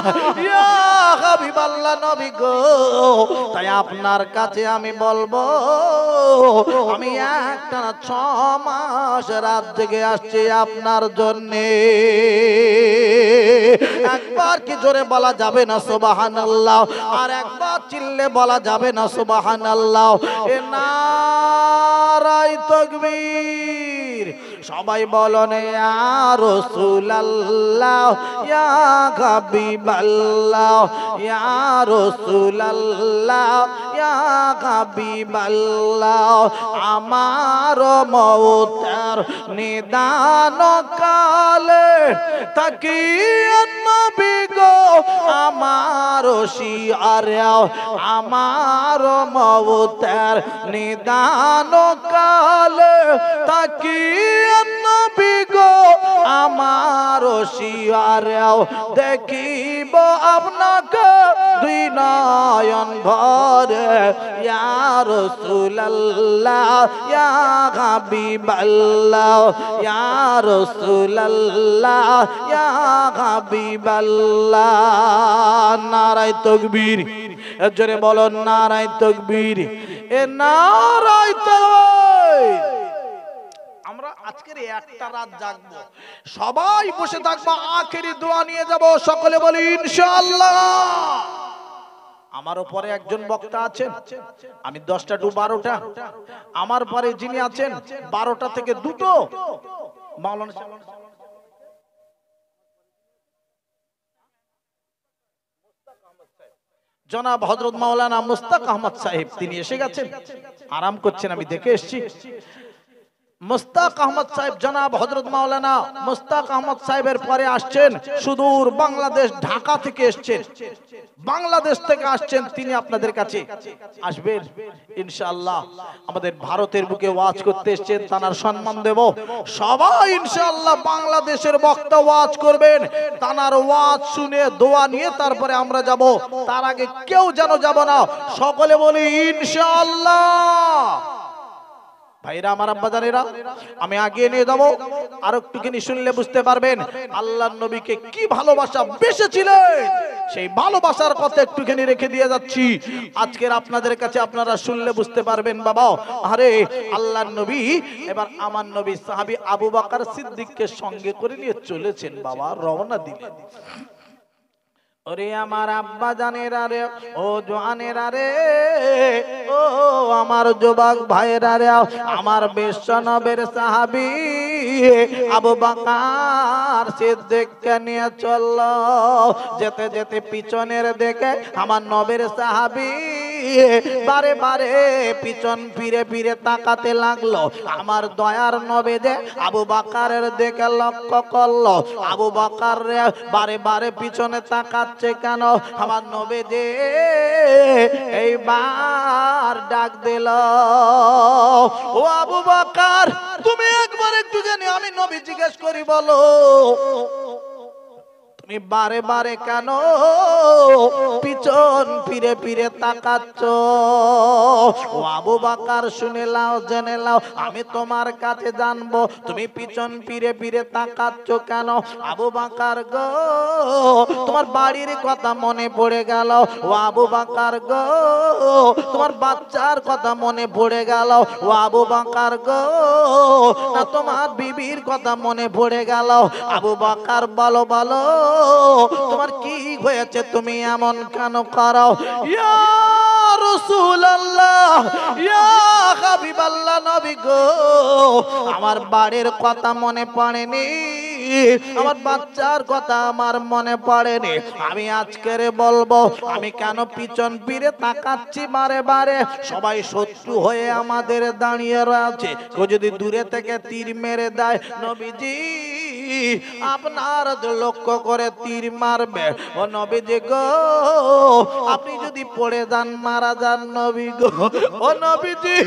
ইয়া হাবিবাল্লাহ, নবী গো, তাই আপনার কাছে আমি বলবো, আমি একটা 6 মাস রাত জেগে আসছি আপনার জন্যে। একবার কি জোরে বলা যাবে না সুবহানাল্লাহ? আর একবার চিল্লে বলা যাবে না সুবহানাল্লাহ? এ নারায়ে তাকবীর। সবাই বলেন ইয়া রাসূলুল্লাহ, ইয়া হাবিবাল্লাহ, ইয়া রাসূলুল্লাহ, ইয়া হাবিবাল্লাহ। আমার মওতের নিদান কালে তাকিয়ে নবী গো, আমার শিয়ারে আমার মওতের নিদান কালে তাকিয়ে নবী গো, আমার শিয়ারে দেখিব আপনাকে দুই নয়ন ভরে। ইয়া রাসূলুল্লাহ ইয়া হাবিবাল্লাহ ইয়া রাসূলুল্লাহ ইয়া হাবিবাল্লাহ। নারায়ে তাকবীর, জোরে বলো নারায়ে তাকবীর, এ নারায়ে তাকবীর। আমরা আজকের একটা রাত জাগবো, সবাই বসে থাকবো, আখেরি দোয়া নিয়ে যাব, সকলে বলি ইনশাআল্লাহ। আমার উপরে একজন বক্তা আছেন, আমি 10টা টু 12টা, আমার পরে যিনি আছেন 12টা থেকে 2টো মাওলানা জনাব হযরত মাওলানা মুস্তাক আহমদ সাহেব, তিনি এসে গেছেন, আরাম করছেন, আমি দেখে এসেছি। মুস্তাক আহমদ সাহেব, জনাব হযরত মাওলানা মুস্তাক আহমদ সাহেবের পরে আসছেন সুদূর বাংলাদেশ, ঢাকা থেকে এসেছেন, বাংলাদেশ থেকে আসছেন, তিনি আপনাদের কাছে আসবেন ইনশাআল্লাহ। আমাদের ভারতের বুকে ওয়াজ করতে এসেছেন, তানার সম্মান দেব। সবাই ইনশাআল্লাহ বাংলাদেশের বক্তা ওয়াজ করবেন, তানার ওয়াজ শুনে দোয়া নিয়ে তারপরে আমরা যাব, তার আগে কেউ যেন যাব না, সকলে বলি ইনশাআল্লাহ। ভাইরা আমার, আব্বাজানেরা, আমি আগিয়ে নিয়ে যাবো, আর একটুখানি শুনলে বুঝতে পারবেন আল্লাহর নবীকে কি ভালোবাসা বেসেছিলেন, সেই ভালোবাসার কথা একটুখানি রেখে দিয়ে যাচ্ছি আজকের আপনাদের কাছে, আপনারা শুনলে বুঝতে পারবেন। বাবা, আরে আল্লাহর নবী এবার আমার নবী সাহাবী আবু বকর সিদ্দিককে সঙ্গে করে নিয়ে চলেছেন, বাবা রওনা দিলেন। ওরে আমার আব্বা জানেরা রে, ও জওয়ানেরা রে, ও আমার যুবক ভাইরা রে, আমার বিশ্বনবীর সাহাবী আবু বকর সিদ্দিককে নিয়ে চলল। যেতে যেতে পিছনের দিকে আমার নবীর সাহাবী বারে বারে পিছন ফিরে ফিরে তাকাতে লাগলো। আমার দয়ার নবী যে আবু বকরের দিকে লক্ষ্য করলো, আবু বকর রে বারে বারে পিছনে তাকাচ্ছে কেন? আমার নবী যে এইবার ডাক দিল, ও আবু বকর, তুমি একবার একটু জানি আমি নবী জিজ্ঞেস করি, বলো তুমি বারে বারে কেন পিছন ফিরে ফিরে তাকাচ্ছ? ও আবু বকর, শুনে লাও, জেনে লাও, আমি তোমার কাছে জানবো তুমি পিছন ফিরে ফিরে তাকাচ্ছ কেন? আবু বকর গো, তোমার বাড়ির কথা মনে পড়ে গেল। ও আবু বকর গো, তোমার বাচ্চার কথা মনে পড়ে গেল। ও আবু বকর গো, না তোমার বিবির কথা মনে পড়ে গেল। আবু বকর বলো বলো, তোমার কি হয়েছে, তুমি এমন কেন করো? ইয়া রাসূলুল্লাহ, ইয়া হাবিবাল্লাহ, নবী গো, আমার বাড়ির কথা মনে পড়েনি, আমার বাচ্চার কথা আমার মনে পড়েনি। আমি আজকের বলবো আমি কেন পিছন ফিরে তাকাচ্ছি বারে বারে। সবাই শত্রু হয়ে আমাদের দাঁড়িয়ে রয়েছে, কেউ যদি দূরে থেকে তীর মেরে দেয়, নবীজি আপনার লক্ষ্য করে তীর মারবে। ও নবীজি গো, আপনি যদি পড়ে যান, মারা যান, নবী গো, ও নবীজি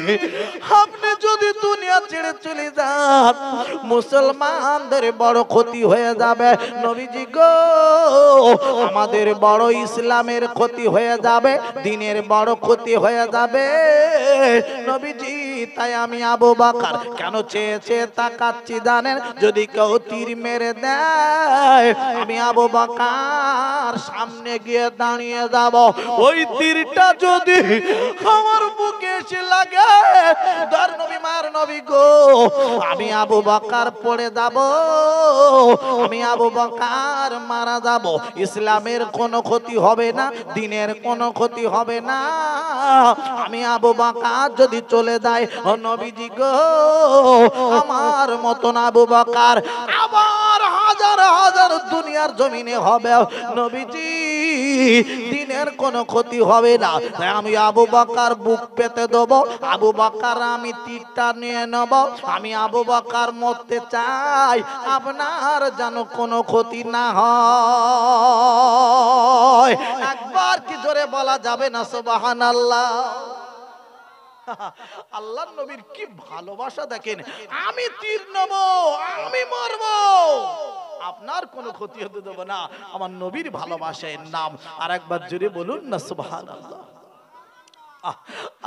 আপনি যদি দুনিয়া ছেড়ে চলে যান, মুসলমানদের বড় ক্ষতি হয়ে যাবে। নবীজি গো, আমাদের বড় ইসলামের ক্ষতি হয়ে যাবে, দিনের বড় ক্ষতি হয়ে যাবে নবীজি। তাই আমি আবু বকর কেন চেয়ে চেয়ে তাকাচ্ছি জানেন? যদি কেউ তীর মেরে দেয়, আমি আবু বকর সামনে গিয়ে দাঁড়িয়ে যাব। ওই তীরটা যদি আমার বুকে এসে লাগে, ধর নবী মার, নবী গো, আমি আবু বকর পড়ে যাব, আমি আবু বকর মারা যাব। ইসলামের কোনো ক্ষতি হবে না, দিনের কোনো ক্ষতি হবে না। আমি আবু বকর যদি চলে যায়, ও নবীজি গো, আমার মতন আবু বকর আবার হাজার হাজার দুনিয়ার জমিনে হবে, নবীজি দিনের কোনো ক্ষতি হবে না। তাই আমি আবু বকর বুক পেতে দেব, আবু বকর আমি তীরটা নিয়ে নেব। আমি আবু বকর মরতে চাই, আপনার যেন কোনো ক্ষতি না হয়। একবার কি জোরে বলা যাবে না সুবহানাল্লাহ? আল্লাহর নবীর কি ভালোবাসা দেখেন। আমি তীর নেব, আমি মরব, আপনার কোনো ক্ষতি হতে দেব না। আমার নবীর ভালোবাসার নাম আর একবার জোরে বলুন না সুবহানাল্লাহ।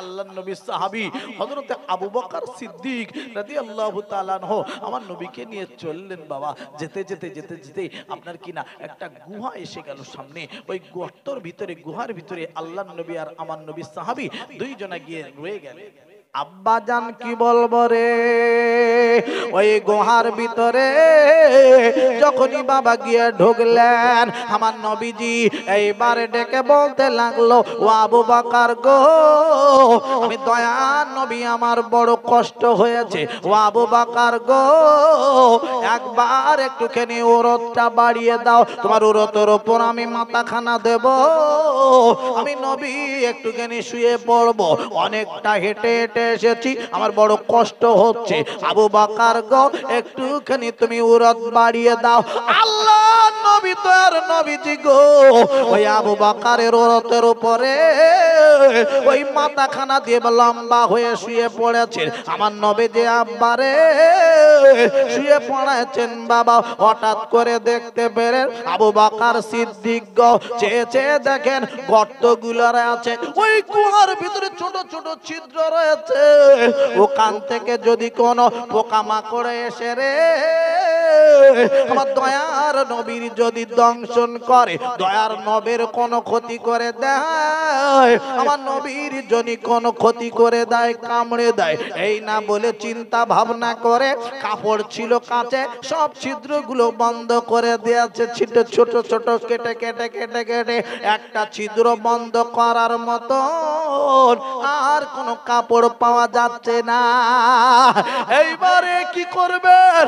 আল্লাহর নবী সাহাবী হযরতে আবু বকর সিদ্দিক রাদিয়াল্লাহু তাআলা আনহু আমার নবীকে নিয়ে চললেন বাবা। যেতে যেতে যেতে যেতে আপনার কি না একটা গুহা এসে গেল সামনে। ওই গর্তের ভিতরে, গুহার ভিতরে আল্লাহর নবী আর আমার নবী সাহাবী দুইজনা গিয়ে রয়ে গেলেন। আব্বা জান কি বলবো রে, ওই গুহার ভিতরে যখনই বাবা গিয়ে ঢুকলেন আমার নবীজি এইবারে ডেকে বলতে লাগলো, ও আবু বকর গো, আমি দয়ার নবী, আমার বড় কষ্ট হয়েছে। ও আবু বকর গো, একবার একটুখানি উরতটা বাড়িয়ে দাও, তোমার উরতের উপর আমি মাথাখানা দেব, আমি নবী একটুখানি শুয়ে পড়বো, অনেকটা হেঁটে হেঁটে এসেছি, আমার বড় কষ্ট হচ্ছে। আবু বকর গো, একটুখানি তুমি উরত বাড়িয়ে দাও। আল্লাহ নবী তো আর নবীজি গো, ওই আবু বকরের উরতের উপরে ওই মাথাখানা দিয়ে লম্বা হয়ে শুয়ে পড়েছে। আমার নবী যে আব্বারে শুয়ে পড়েছেন বাবা, হঠাৎ করে দেখতে পেলেন আবু বকর সিদ্দিক গো চেয়ে চেয়ে দেখেন গর্তগুলো আছে, ওই গুহার ভিতরে ছোট ছোট ছিদ্র রয়েছে, ওখান থেকে যদি কোনো পোকামাকড় এসে রে আমার দয়ার নবীর যদি দংশন করে, দয়ার নবীর কোনো ক্ষতি করে দেয়, আমার নবীর যদি কোনো ক্ষতি করে দেয়, কামড়ে দেয়, এই না বলে চিন্তা ভাবনা করে কাপড় ছিল কাছে, সব ছিদ্রগুলো বন্ধ করে দিয়েছে। ছোট ছোট ছোট কেটে কেটে কেটে কেটে একটা ছিদ্র বন্ধ করার মতো আর কোনো কাপড় পাওয়া যাচ্ছে না। এইবারে কি করবেন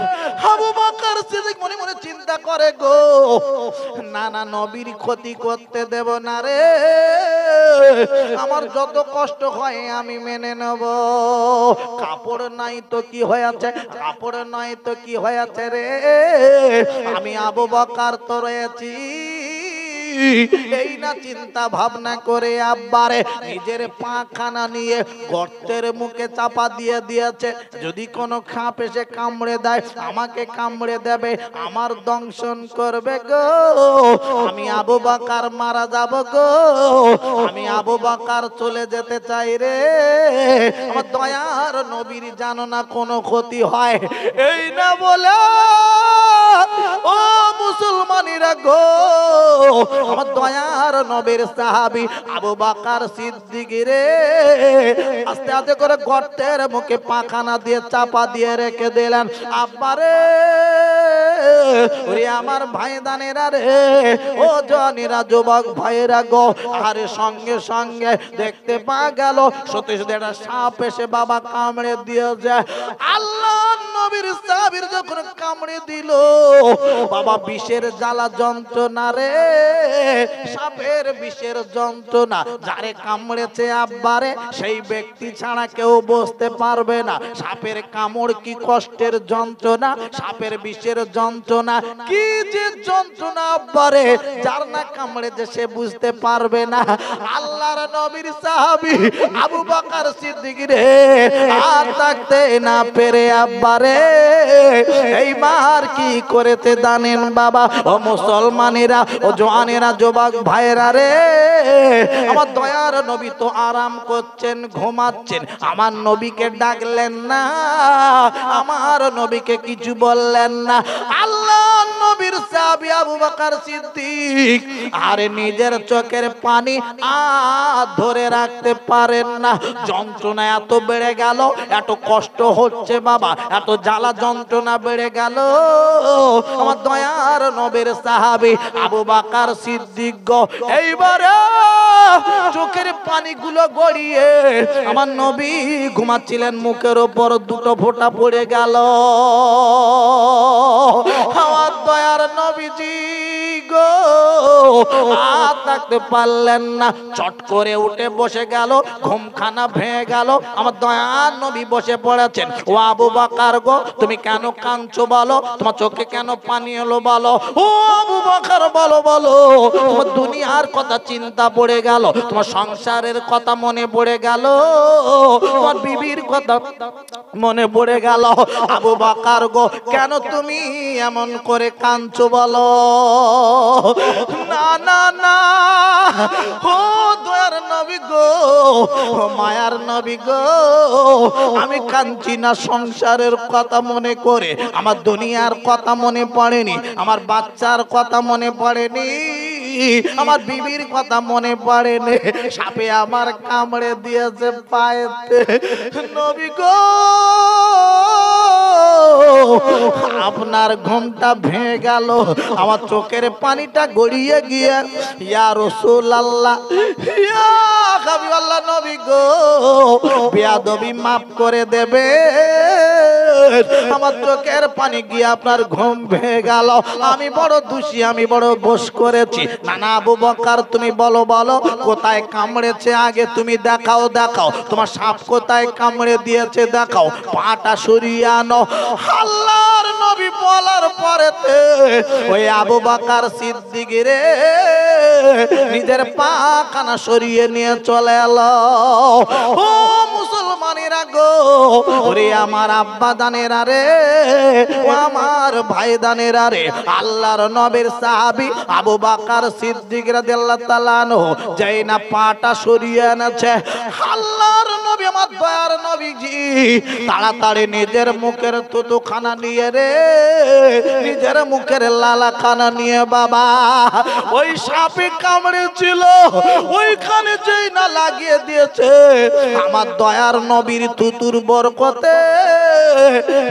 আবু বকর সিদ্দিক মনে মনে চিন্তা করে গো, না না, নবীর ক্ষতি করতে দেব না রে, আমার যত কষ্ট হয় আমি মেনে নেব। কাপড় নাই তো কি হয়েছে, কাপড় নাই তো কি হয়েছে রে, আমি আবু বকর তো রয়েছি। এই না চিন্তা ভাবনা করে আব্বারে নিজের পাখানা নিয়ে গর্তের মুখে চাপা দিয়ে দিয়েছে, যদি কোনো সাপ এসে কামড়ে দেয়, আমাকে কামড়ে দেবে, আমার দংশন করবে গো, আমি আবু বকর মারা যাব গো, আমি আবু বকর চলে যেতে চাই রে, আমার দয়ার নবীর জানো না কোনো ক্ষতি হয়। এই না বলে ও মুসলমানেরা গো, আমার দয়ার নবীর সাহাবী আবু বকর সিদ্দিক রে আস্তে আস্তে করে গর্তের মুখে পাখানা দিয়ে চাপা দিয়ে রেখে দিলেন। আব্বারে ওরে আমার ভাইদানেরা রে, ও জনেরা, যুবক ভাইয়েরা গো, আরে সঙ্গে সঙ্গে দেখতে পাওয়া গেল সত্যি সত্যি একটা সাপ এসে বাবা কামড়ে দিয়েছে। আল্লাহ নবীর সাহাবীর যখন কামড়ে দিল বাবা, বিষের জ্বালা যন্ত্রণা রে, সাপের বিষের যন্ত্রণা, যারে কামড়েছে আব্বারে সেই ব্যক্তি ছাড়া কেউ বুঝতে পারবে না সাপের কামড় কি কষ্টের যন্ত্রণা, সাপের বিষের যন্ত্রণা কি যে যন্ত্রণা আব্বারে, যার না কামড়েছে সে বুঝতে পারবে না। আল্লাহর নবীর সাহাবী আবু বকর সিদ্দিক রে আর থাকতে না পেরে আব্বারে এইবার কি করেছে জানেন বাবা, ও মুসলমানেরা, ও জওয়ানেরা, যুবক ভাইরা রে, আমার দয়ার নবী তো আরাম করছেন, ঘুমাচ্ছেন, আমার নবীকে ডাকলেন না, আমার নবীকে কিছু বললেন না। আল্লাহ নবীর সাহাবী আবু বকর সিদ্দিক আর নিজের চোখের পানি আর ধরে রাখতে পারেন না, যন্ত্রণা এত বেড়ে গেল, এত কষ্ট হচ্ছে বাবা, এত জ্বালা যন্ত্রণা বেড়ে গেল। আমার দয়ার নবীর সাহাবী আবু বকর সিদ্দিক গো এইবারে চোখের পানিগুলো গড়িয়ে আমার নবী ঘুমাচ্ছিলেন, মুখের উপর দুটো ফোঁটা পড়ে গেল। আমার দয়ার নবীজি গো আর থাকতে পারলেন না, চট করে উঠে বসে গেল, ঘুমখানা ভেঙে গেল। আমার দয়ার নবী বসে পড়েছেন। ও আবু বকর গো, তুমি কেন কাঁদছো বলো, তোমার চোখে কেন পানি এলো বলো, ও আবু বকর বলো বলো, তোমার দুনিয়ার কথা চিন্তা পড়ে গেল, তোমার সংসারের কথা মনে পড়ে গেল, তোমার বিবির কথা মনে পড়ে গেল। আবু বকর গো, কেন তুমি এমন করে কাঁদছো বলো। না না না, ও দয়ার নবী গো, মায়ার নবী গো, আমি কাঁদছি না সংসারের কথা মনে করে, আমার দুনিয়ার কথা মনে পড়েনি, আমার বাচ্চার কথা মনে পড়েনি, আমার বিবির কথা মনে পড়েনি, সাপে আমার কামড়ে দিয়েছে পায়েতে। নবী গো, আপনার ঘুমটা ভেঙে গেল, আমার চোখের পানিটা গড়িয়ে গিয়ে ইয়া রাসূলুল্লাহ, ইয়া হাবিবাল্লাহ নবী গো, বেয়াদবি মাফ করে দেবে, আমার চোখের পানি গিয়ে আপনার ঘুম ভেঙে গেল, আমি বড় দোষী, আমি বড় দোষ করেছি। না না আবু বকর, তুমি বলো বলো কোথায় কামড়েছে, আগে তুমি দেখাও দেখাও, তোমার সাপ কোথায় কামড়ে দিয়েছে দেখাও, পাটা সরিয়ে আনো। আল্লাহর নবী বলার পরেতে ওই আবু বকর সিদ্দিক রে নিজের পাখানা সরিয়ে নিয়ে চলে এলো। ও মুসলমানেরা গো, ওরে আমার আব্বা দানেরা রে, ও আমার ভাই দানেরা রে, আল্লাহর নবীর সাহাবী আবু বকর সিদ্দিক রাদিয়াল্লাহু তাআলা আনহু যেই না পাটা সরিয়ে এনেছে, আল্লাহর নবী আমার দয়ার নবীজি তাড়াতাড়ি নিজের মুখের থুতুখানা নিয়ে রে, নিজের মুখের লালাখানা নিয়ে বাবা ওই সাপে কামড়েছিল ওইখানে যেই না লাগিয়ে দিয়েছে, আমার দয়ার নবীর থুতুর বরকতে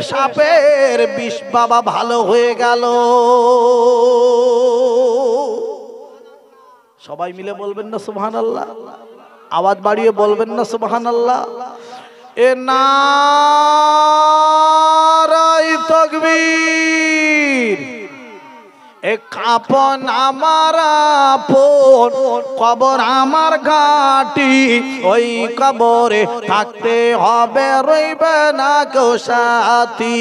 সাপের বিষ বাবা ভালো হয়ে গেল। সবাই মিলে বলবেন না সুবহানাল্লাহ? আওয়াজ বাড়িয়ে বলবেন না সুবহানাল্লাহ? এ নারায়ে তাকবীর। এ কাপন আমার আপন, কবর আমার ঘাটি, ওই কবরে থাকতে হবে রইবে না কেউ সাথী,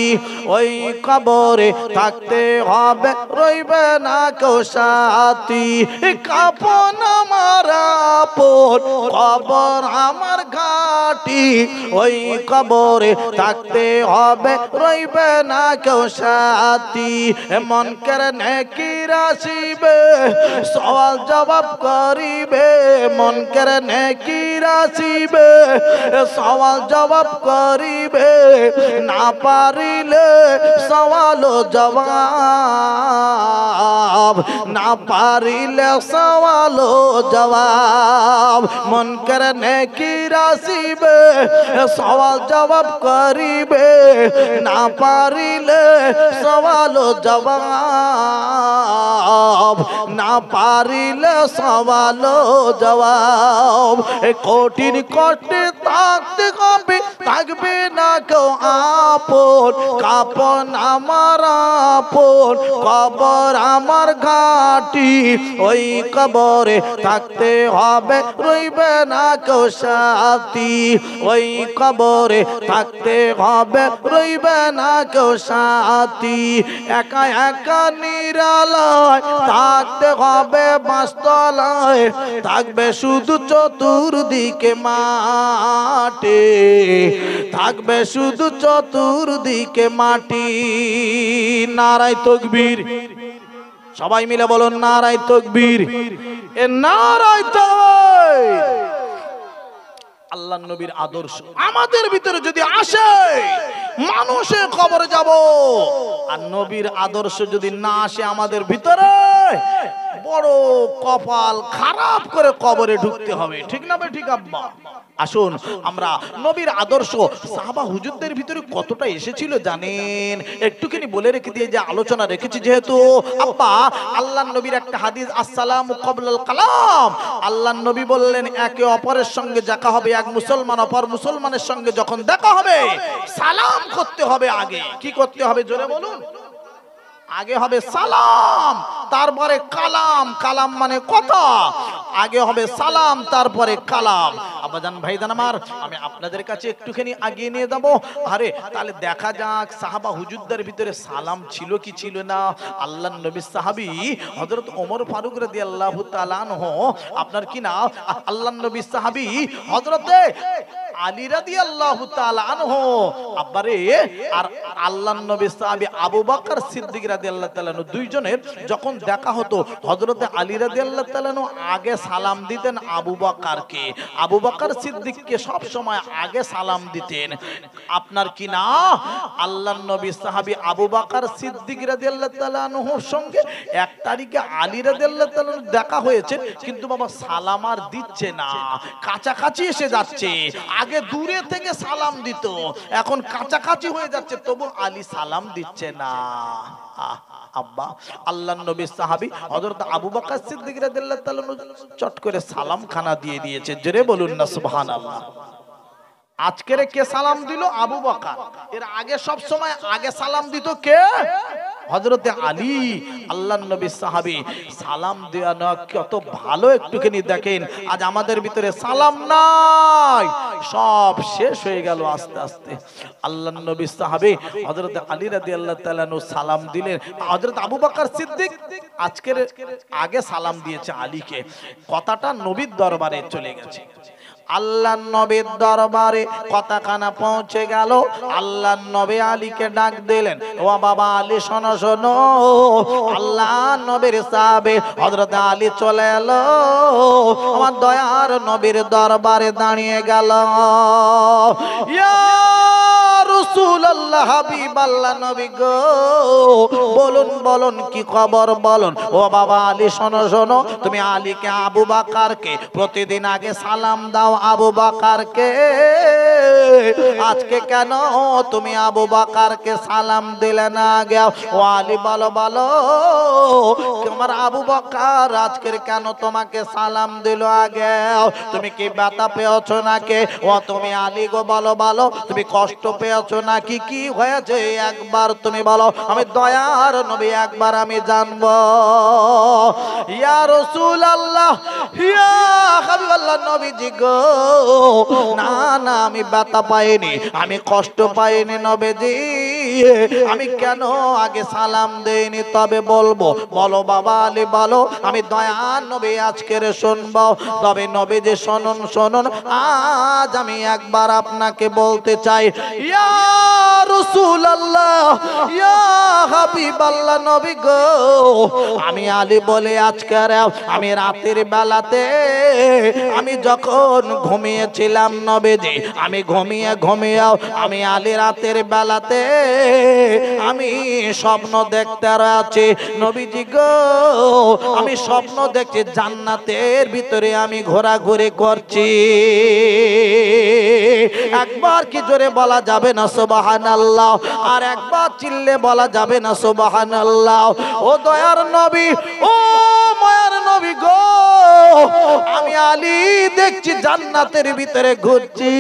ওই কবরে থাকতে হবে রইবে না কেউ সাথী। কাপন আমার আপন, কবর আমার ঘাটি, ওই কবরে থাকতে হবে রইবে না কেউ সাথী। মন করে নেকি রাশিবে সওয়াল জবাব করিবে, মন করে নেকি রাশিবে সওয়াল জবাব করিবে, না পারিলে সওয়াল জবাব, না পারিলে সওয়াল জবাব। মন করে নেকি রাশিবে সওয়াল জবাব করিবে, না পারিলে সওয়াল জবাব, না পারিলে সওয়াল জবাব। কঠিন কষ্টে থাকতে হবে, থাকবে না কেউ আপন, কাপন আমার আপন, কবর আমার ঘাটি, ওই কবরে থাকতে হবে রইবে না কেউ সাথী, ওই কবরে থাকতে হবে রইবে না কেউ সাথী। একা একা নিরালয় থাকতে হবে বাঁশতলায়, থাকবে শুধু চতুর্দিকে মাটি, থাকবে শুধু চতুর্দিকে মাটি। নারায়ে তাকবীর। সবাই মিলে বলুন নারায়ে তাকবীর। এ নারায়ে তাকবীর। আল্লাহর নবীর আদর্শ আমাদের ভিতরে যদি আসে, মানুষের কবরে যাব, আর নবীর আদর্শ যদি না আসে আমাদের ভিতরে, বড় কপাল খারাপ করে কবরে ঢুকতে হবে। ঠিক না ঠিক আব্বা? আসুন আমরা নবীর আদর্শ সাহাবা হুজুরদের ভিতরে কতটা এসেছিল জানেন, একটুখানি বলে রেখে দিয়ে যে আলোচনা রেখেছি, যেহেতু আব্বা আল্লাহর নবীর একটা হাদিস, আসসালামু ক্বাবলাল কালাম, আল্লাহর নবী বললেন একে অপরের সঙ্গে দেখা হবে, এক মুসলমান অপর মুসলমানের সঙ্গে যখন দেখা হবে সালাম করতে হবে। আগে কি করতে হবে জোরে বলুন? আগে হবে সালাম, তারপরে কালাম। কালাম মানে কথা, আগে হবে সালাম তারপরে কালাম। আব্বাজান ভাইজান আমার, আমি আপনাদের কাছে একটুখানি আগিয়ে নিয়ে যাব। আরে তাহলে দেখা যাক সাহাবা হুজুরদের ভিতরে সালাম ছিল কি ছিল না। আল্লাহর নবী সাহাবী হযরত ওমর ফারুক রাদিয়াল্লাহু তাআলা আনহু, আপনার কি না আল্লাহর নবী সাহাবী হযরতে আলী রাদিয়াল্লাহু তাআলা আনহু আব্বারে আর আল্লাহর নবী সাহাবী আবু বকর সিদ্দিক রাদিয়াল্লাহু তাআলা দুইজনের যখন দেখা হতো হযরতে আলী রাদিয়াল্লাহু তাআলা আগে সালাম দিতেন আবু বকরকে, আবু বকর সিদ্দিককে সব সময় আগে সালাম দিতেন। আপনার কি না আল্লাহর নবী সাহাবী আবু বকর সিদ্দিক রাদিয়াল্লাহু তাআলা আনহুর সঙ্গে এক তারিখে আলী রাদিয়াল্লাহু তাআলা দেখা হয়েছে, কিন্তু বাবা সালাম আর দিচ্ছে না, কাছাকাছি এসে যাচ্ছে। আগে দূরে থেকে সালাম দিত, এখন কাছাকাছি হয়ে যাচ্ছে, তবু আলী সালাম দিচ্ছে না। আব্বা আল্লাহর নবী সাহাবী হযরত আবু বকর সিদ্দিক রাদিয়াল্লাহু তাআলা চট করে সালাম খানা দিয়ে দিয়েছে। জোরে বলুন না সুবহানাল্লাহ। আজকের কে সালাম দিল? আবু বকর। এর আগে সব সময় আগে সালাম দিত কে? হযরতে আলী। আল্লাহর নবী সাহাবী সালাম দেয়া না কত ভালো একটুখানি দেখেন। আজ আমাদের ভিতরে সালাম নাই, সব শেষ হয়ে গেল আস্তে আস্তে। আল্লাহর নবী সাহাবী হযরতে আলী রাদিয়াল্লাহু তাআলা সালাম দিলেন। হযরত আবু বকর সিদ্দিক আজকের আগে সালাম দিয়েছে আলীকে। কথাটা নবীর দরবারে চলে গেছে। আল্লাহর নবীর দরবারে কথাখানা পৌঁছে গেল। আল্লাহর নবী আলীকে ডাক দিলেন, ও বাবা আলী শোনো শোনো। আল্লাহর নবীর সাহাবী হযরত আলী চলে এলো, আমার দয়ার নবীর দরবারে দাঁড়িয়ে গেল। ইয়া রাসূলুল্লাহ হাবিবাল্লাহ নবী গো, বলুন বলুন কি খবর বলুন। ও বাবা আলী শোনো শোনো, তুমি আলীকে আবু বকরকে প্রতিদিন আগে সালাম দাও আবু বকরকে, আজকে কেন তুমি আবু বকরকে সালাম দিলে না আগে? ও আলী বলো বলো, তোমার আবু বকর আজকের কেন তোমাকে সালাম দিল আগে? তুমি কি ব্যথা পেয়েছো নাকি? ও তুমি আলী গো বলো বলো, তুমি কষ্ট পেয়েছো নাকি? কি হয়েছে একবার তুমি বলো, আমি দয়ার নবী একবার আমি জানবো। ইয়া রাসূলুল্লাহ, ইয়া হাবিবাল্লাহ নবীজি গো, না না আমি ব্যথা পাইনি, আমি কষ্ট পাইনি নবীজি, আমি কেন আগে সালাম দেইনি তবে বলবো। বলো বাবা আলী বলো, আমি দয়ার নবী আজকের শুনবো। তবে নবীজি শুনুন শুনুন, আজ আমি একবার আপনাকে বলতে চাই। ইয়া রাসূলুল্লাহ, ইয়া হাবিবাল্লাহ নবী গো, আমি আলী বলে আজকের আমি রাতের বেলাতে আমি যখন ঘুমিয়েছিলাম নবীজি, আমি ঘুমিয়ে আমি আলী রাতের বেলাতে আমি স্বপ্ন দেখতে আছি নবীজি গো, আমি স্বপ্ন দেখছি জান্নাতের ভিতরে আমি ঘোরাঘুরি করছি। একবার কি জোরে বলা যাবে না সুবহানাল্লাহ? আর একবার চিল্লে বলা যাবে না সুবহানাল্লাহ? ও দয়ার নবী, ও মায়ার নবী গো, আমি আলী দেখছি জান্নাতের ভিতরে ঘুরছি।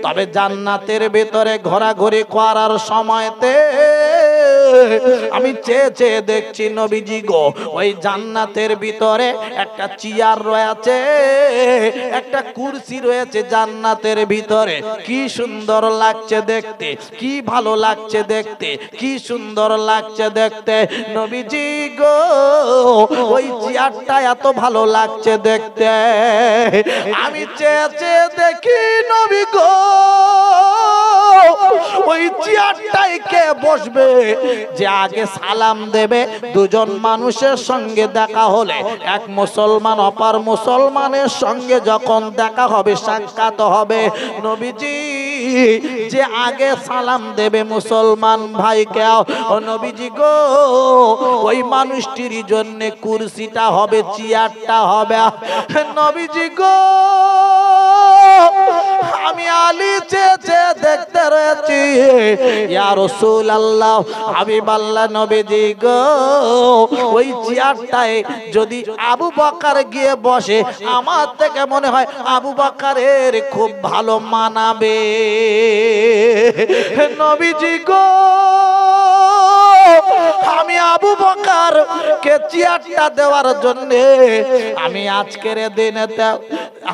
তবে জান্নাতের ভিতরে ঘোরাঘুরি করার সময়তে আমি চেয়ে চেয়ে দেখছি নবীজি গো, ওই জান্নাতের ভিতরে একটা চেয়ার রয়েছে, একটা কুরসি রয়েছে জান্নাতের ভিতরে। কি সুন্দর লাগছে দেখতে, কি ভালো লাগছে দেখতে, কি সুন্দর লাগছে দেখতে নবীজি গো, ওই চেয়ারটা এত ভালো লাগছে দেখতে। আমি চেয়ে চেয়ে দেখি নবী গো, ওই চেয়ারটাই কে বসবে যে আগে সালাম দেবে? দুজন মানুষের সঙ্গে দেখা হলে, এক মুসলমান অপর মুসলমানের সঙ্গে যখন দেখা হবে, সাক্ষাৎ হবে, নবীজি যে আগে সালাম দেবে মুসলমান ভাইকে, ও নবীজি গো, ওই মানুষটির জন্য কুরসিটা হবে, চেয়ারটা হবে। নবীজি গো, আমি আলী চেয়ে চেয়ে দেখতে রয়েছি। ইয়া রাসূলুল্লাহ হাবিবাল্লাহ নবীজি গো, ওই চেয়ারটায় যদি আবু বকর গিয়ে বসে, আমার থেকে মনে হয় আবু বকরের খুব ভালো মানাবে। নবীজি গো, আমি আবু বকর কে চেয়ারটা দেওয়ার জন্য আমি আজকের দিনেতে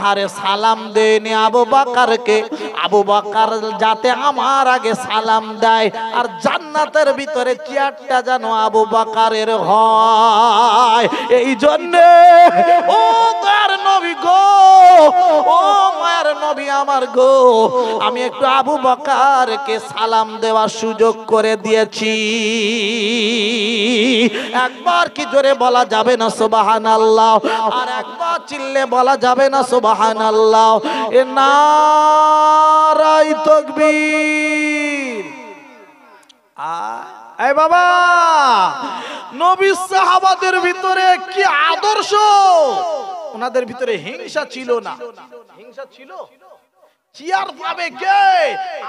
আরে সালাম দেইনি আবু বকরকে। আবু বকর যাতে আমার আগে সালাম দেয়, আর জান্নাতের ভিতরে চেয়ারটা যেন আবু বকরের হয়, এই জন্য ও দয়ার নবী গো, ও মায়ের নবী আমার গো, আমি একটু আবু বকরকে সালাম দেওয়ার সুযোগ করে দিয়েছি। একবার কি জোরে বলা যাবে না সুবহানাল্লাহ? আর একবার চিল্লে বলা যাবে না সুবহানাল্লাহ? এ নারায়ে তাকবীর। এই বাবা, নবী সাহাবাদের ভিতরে কি আদর্শ! ওনাদের ভিতরে হিংসা ছিল না। হিংসা ছিল? চেয়ার পাবে কে?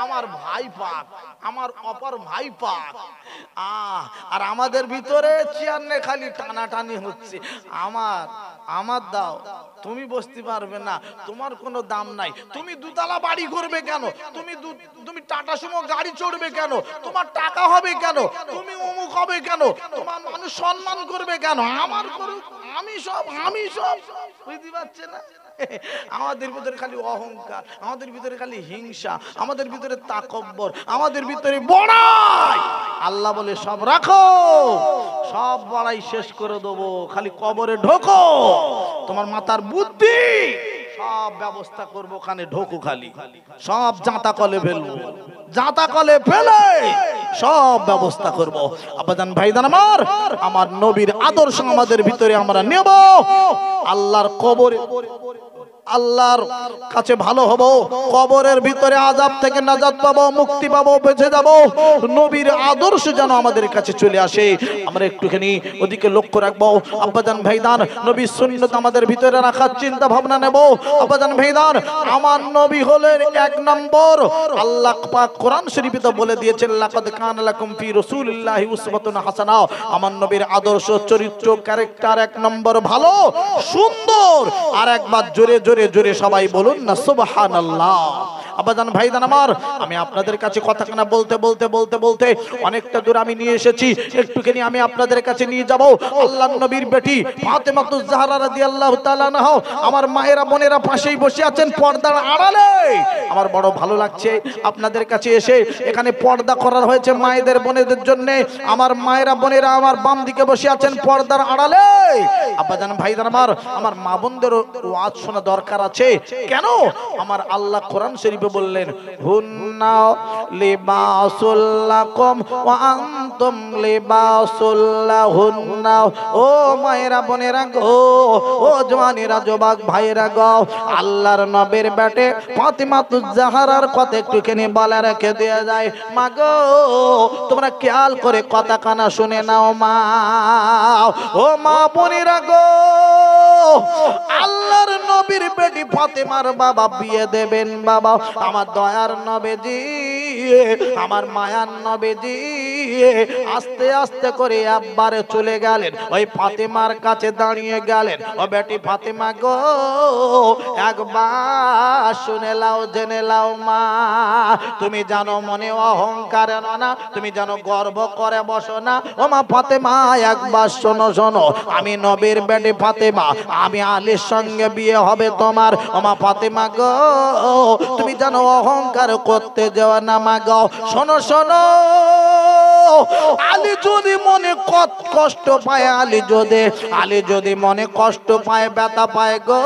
আমার ভাই পাক, আমার অপর ভাই পাক। আর আমাদের ভিতরে চেয়ার নে খালি টানাটানি হচ্ছে। আমার দাও, তুমি বসতে পারবে না, তোমার কোনো দাম নাই। তুমি দুতলা বাড়ি করবে কেন? তুমি টাটা সুমো গাড়ি চড়বে কেন? তোমার টাকা হবে কেন? তুমি অমুক হবে কেন? তোমার মানুষ সম্মান করবে কেন? আমার করুক, আমি সব বুঝতে পারছে না? আমাদের ভিতরে খালি অহংকার, আমাদের ভিতরে খালি হিংসা, আমাদের ভিতরে তাকব্বর, আমাদের ভিতরে বড়াই। আল্লাহ বলে সব রাখো, সব বড়াই শেষ করে দেবো, খালি কবরে ঢোকো। তোমার মাথার বুদ্ধি সব ব্যবস্থা করবো, ওখানে ঢোকো, খালি সব জাঁতা কলে ফেলবো, জাঁতা কলে ফেলে সব ব্যবস্থা করবো। আব্বাজান ভাইজান আমার নবীর আদর্শ আমাদের ভিতরে আমরা নেব। আল্লাহর কবরে, আল্লাহর কাছে ভালো হব, কবরের ভিতরে আযাব থেকে নাজাত পাবো, মুক্তি পাবো, বেঁচে যাব। নবীর আদর্শ যেন আমাদের কাছে চলে আসে, আমরা একটুখানি ওদিকে লক্ষ্য রাখবো। আব্বাজান ভাইদান, নবীর সুন্নাত আমাদের ভিতরে রাখার চিন্তা ভাবনা নেব। আব্বাজান ভাইদান, আমার নবী হলেন এক নম্বর। আল্লাহ পাক কোরআন শরীফে তো বলে দিয়েছেন, লাকাদ কানা লাকুম ফি রাসূলিল্লাহি উসওয়াতুন হাসানাহ। আমার নবীর আদর্শ, চরিত্র, ক্যারেক্টার এক নম্বর ভালো, সুন্দর। আর একবার জোরে জোরে জোরে সবাই বলুন না সুবহানাল্লাহ। আব্বাজান ভাইজান আমার, আমি আপনাদের কাছে কথাখানা বলতে বলতে বলতে বলতে অনেকটা দূর আমি নিয়ে এসেছি। একটুখানি আমি আপনাদের কাছে নিয়ে যাব। আল্লাহর নবীর বেটি ফাতেমাতুজ জাহরা রাদিয়াল্লাহু তাআলা আনহা, আমার মায়েরা বোনেরা পাশেই বসে আছেন পর্দার আড়ালে। আমার বড় ভালো লাগছে আপনাদের কাছে এসে। এখানে পর্দা করা হয়েছে মায়েদের বোনেদের জন্য। আমার মায়েরা বোনেরা আমার বাম দিকে বসে আছেন পর্দার আড়ালে। আব্বাজান ভাইজান আমার মা বোনদেরও ওয়াজ শোনা দরকার আছে। কেন? আমার আল্লাহ কোরআন শরীফে বললেন, হুন্না লিবাসুল লাকুম ওয়া আনতুম লিবাসুল লাহুন্না। ও মায়েরা বোনেরা গো, ও জওয়ানেরা, যুবক ভাইরা গো, আল্লাহর নবীর বেটে ফাতেমাতুজ জাহরার কথা একটুখানি বলে রেখে দেয়া যায়। মা গো, তোমরা খেয়াল করে কথা কানা শুনে নাও মা। ও মা বোনেরা গো, আল্লাহর নবীর বেটি ফাতেমার বাবা বিয়ে দেবেন। বাবা আমার দয়ার নবীজি, আমার মায়ার নবীজি আস্তে আস্তে করে একবারে চলে গেলেন, ওই ফাতেমার কাছে দাঁড়িয়ে গেলেন। ও বেটি ফাতেমা গো, একবার শুনে লাও, জেনে লাও মা। তুমি জানো মনে অহংকার এনো না, তুমি জানো গর্ব করে বসো না। ও মা ফাতেমা, একবার শোনো শোনো, আমি নবীর বেটি ফাতেমা, আমি আলীর সঙ্গে বিয়ে হবে তোমার। ও মা ফাতেমা গো, তুমি জানো অহংকার করতে যাওয়া না মা গো। শোনো শোনো, আলী যদি মনে কষ্ট পায়, আলী যদি মনে কষ্ট পায়, ব্যথা পায় গো,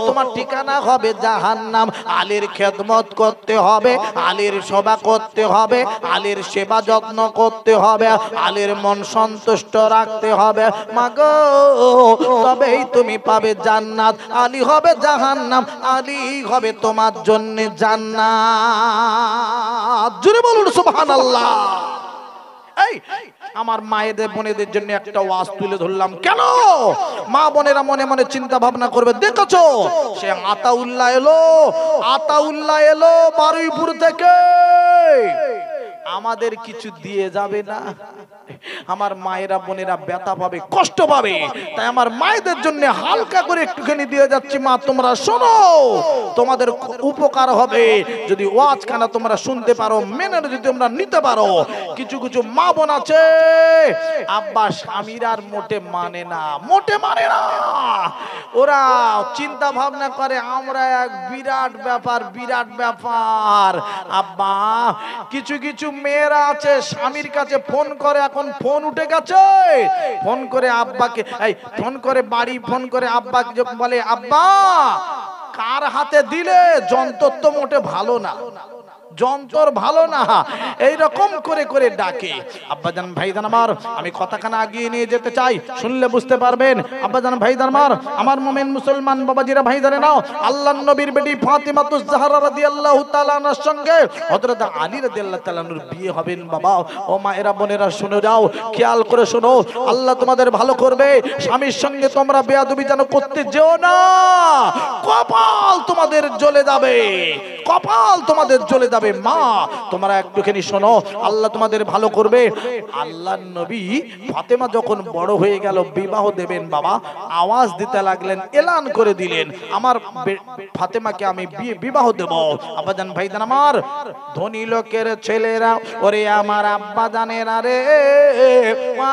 তোমার ঠিকানা হবে জাহান্নাম। আলীর খেদমত করতে হবে, আলীর সেবা করতে হবে, আলীর সেবা যত্ন করতে হবে, আলীর মন সন্তুষ্ট রাখতে হবে মা গো, তবেই তুমি পাবে জান্নাত। আলী হবে জাহান্নাম, আলী হবে তোমার জন্য জান্নাত। জোরে বলুন সুবহানাল্লাহ। এই আমার মায়েদের বোনেদের জন্য একটা ওয়াজ তুলে ধরলাম। কেন? মা বোনেরা মনে মনে চিন্তা ভাবনা করবে। দেখেছো, সে আতাউল্লাহ এলো বারুইপুর থেকে, আমাদের কিছু দিয়ে যাবে না। আমার মায়েরা বোনেরা ব্যথা পাবে, কষ্ট পাবে, তাই আমার মায়েদের জন্য হালকা করে একটুখানি দিয়ে যাচ্ছি। মা তোমরা শোনো, তোমাদের উপকার হবে যদি ওয়াজ খানা তোমরা শুনতে পারো, মেনে যদি তোমরা নিতে পারো। কিছু কিছু মা বোন আছে, আব্বা স্বামীর আর মোটে মানে না, মোটে মানে না। ওরা চিন্তা ভাবনা করে আমরা এক বিরাট ব্যাপার, বিরাট ব্যাপার। আব্বা, কিছু কিছু মেয়েরা আছে স্বামীর কাছে ফোন করে, এখন ফোন উঠে গেছে, ফোন করে আব্বাকে, ফোন করে বাড়ি, ফোন করে আব্বাকে বলে, আব্বা কার হাতে দিলে যন্ত্র তো মোটে ভালো না, যন্তর ভালো না, এইরকম করে করে ডাকে। আব্বাজান ভাইজান আমার, আমি কথাখানা আগিয়ে নিয়ে যেতে চাই, শুনলে বুঝতে পারবেন। আব্বাজান ভাইজান আমার মুমিন মুসলমান বাবাজিরা ভাইজানে নাও, আল্লাহর নবীর বেটি ফাতিমাতুজ জাহরা রাদিয়াল্লাহু তাআলা আনহার সঙ্গে হযরত আলী রাদিয়াল্লাহু তাআলা আনহুর বিয়ে হবেন। বাবা ও মায়েরা বোনেরা শুনে যাও, খেয়াল করে শোনো, আল্লাহ তোমাদের ভালো করবে। স্বামীর সঙ্গে তোমরা বেয়াদবি যেন করতে যেও না, কপাল তোমাদের জ্বলে যাবে, কপাল তোমাদের জ্বলে যাবে। মা তোমরা একটুখানি শোনো, আল্লাহ তোমাদের ভালো করবে। আল্লাহর নবী ফাতেমা যখন বড় হয়ে গেল, বিবাহ দেবেন, বাবা আওয়াজ দিতে লাগলেন, এলান করে দিলেন, আমার ফাতেমাকে আমি বিবাহ দেব। আব্বাজান ভাইজান আমার, ধনী লোকের ছেলেরা, ওরে আমার আব্বা জানেরা রে,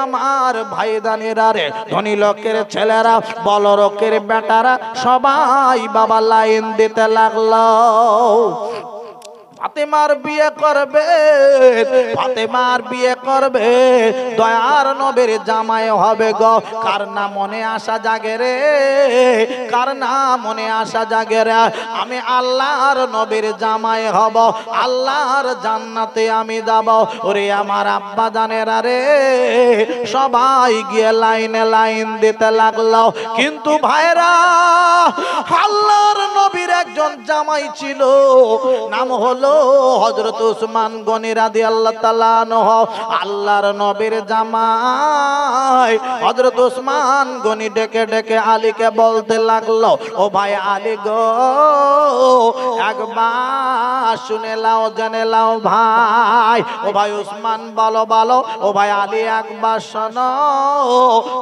আমার ভাইজানেরা রে, ধনী লোকের ছেলেরা, বড় লোকের বেটারা সবাই বাবা লাইন দিতে লাগলো, ফাতেমার বিয়ে করবে, ফাতেমার বিয়ে করবে, দয়ার নবীর জামাই হবে গো। কার না মনে আশা জাগে রে, কার না মনে আশা জাগে রে, আমি আল্লাহর নবীর জামাই হব, আল্লাহর জান্নাতে আমি যাব। ওরে আমার আব্বা জানেরা রে, সবাই গিয়ে লাইনে লাইন দিতে লাগলো। কিন্তু ভাইরা, আল্লাহর নবীর একজন জামাই ছিল, নাম হলো হযরত উসমান গনি রাদিয়াল্লাহু তাআলা আনহু। আল্লাহর নবীর জামাই হযরত উসমান গনি ডেকে ডেকে আলীকে বলতে লাগলো, ও ভাই আলী গো, একবার শুনে লাও, জেনে লাও ভাই। ও ভাই উসমান বলো বলো, ও ভাই আলী একবার শোনো,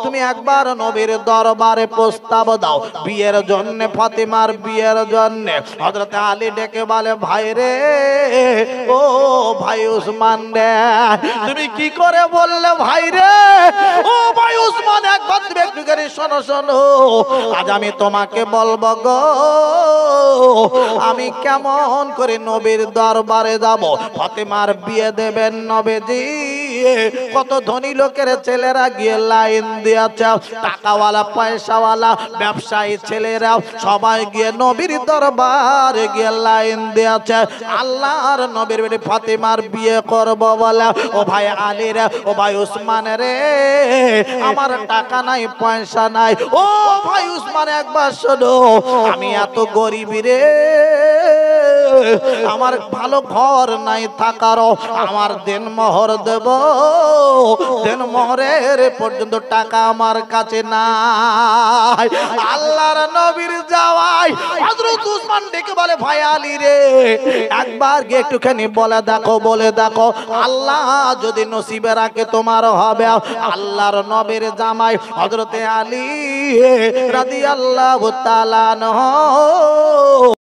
তুমি একবার নবীর দরবারে প্রস্তাব দাও বিয়ের জন্য, ফাতিমার বিয়ের জন্য। হযরত আলী ডেকে বলে, ভাই রে, ও ভাই উসমান রে, তুমি কি করে বললে ভাই রে? ও ভাই উসমান, একবার তুমি একটু করে শোনো শোনো, আজ আমি তোমাকে বলবো গো, আমি কেমন করে নবীর দরবারে যাব, ফাতেমার বিয়ে দেবেন নবীজি। কত ধনী লোকের ছেলেরা গিয়ে লাইন দিয়েছে, টাকাওয়ালা পয়সাওয়ালা ব্যবসায়ী ছেলেরা সবাই গিয়ে নবীর দরবারে গিয়ে লাইন দিয়েছে, আল্লাহর নবীর বেটি ফাতেমার বিয়ে করব বলে। ও ভাই আলী রে, ও ভাই উসমান রে, আমার টাকা নাই, পয়সা নাই। ও ভাই উসমান, একবার শোনো, আমি এত গরিব রে, আমার ভালো ঘর নাই থাকার, আমার দেন মোহর দেব, দেন মোহরের পর্যন্ত টাকা আমার কাছে নাই। আল্লাহর নবীর জামাই হযরত উসমান ডেকে বলে, ভাই আলী রে, একবার গিয়ে একটুখানি বলে দেখো, বলে দেখো, আল্লাহ যদি নসিবে রাখে তোমার হবে। আল্লাহর নবীর জামাই হযরতে আলী রাদিয়াল্লাহু তাআলা আনহু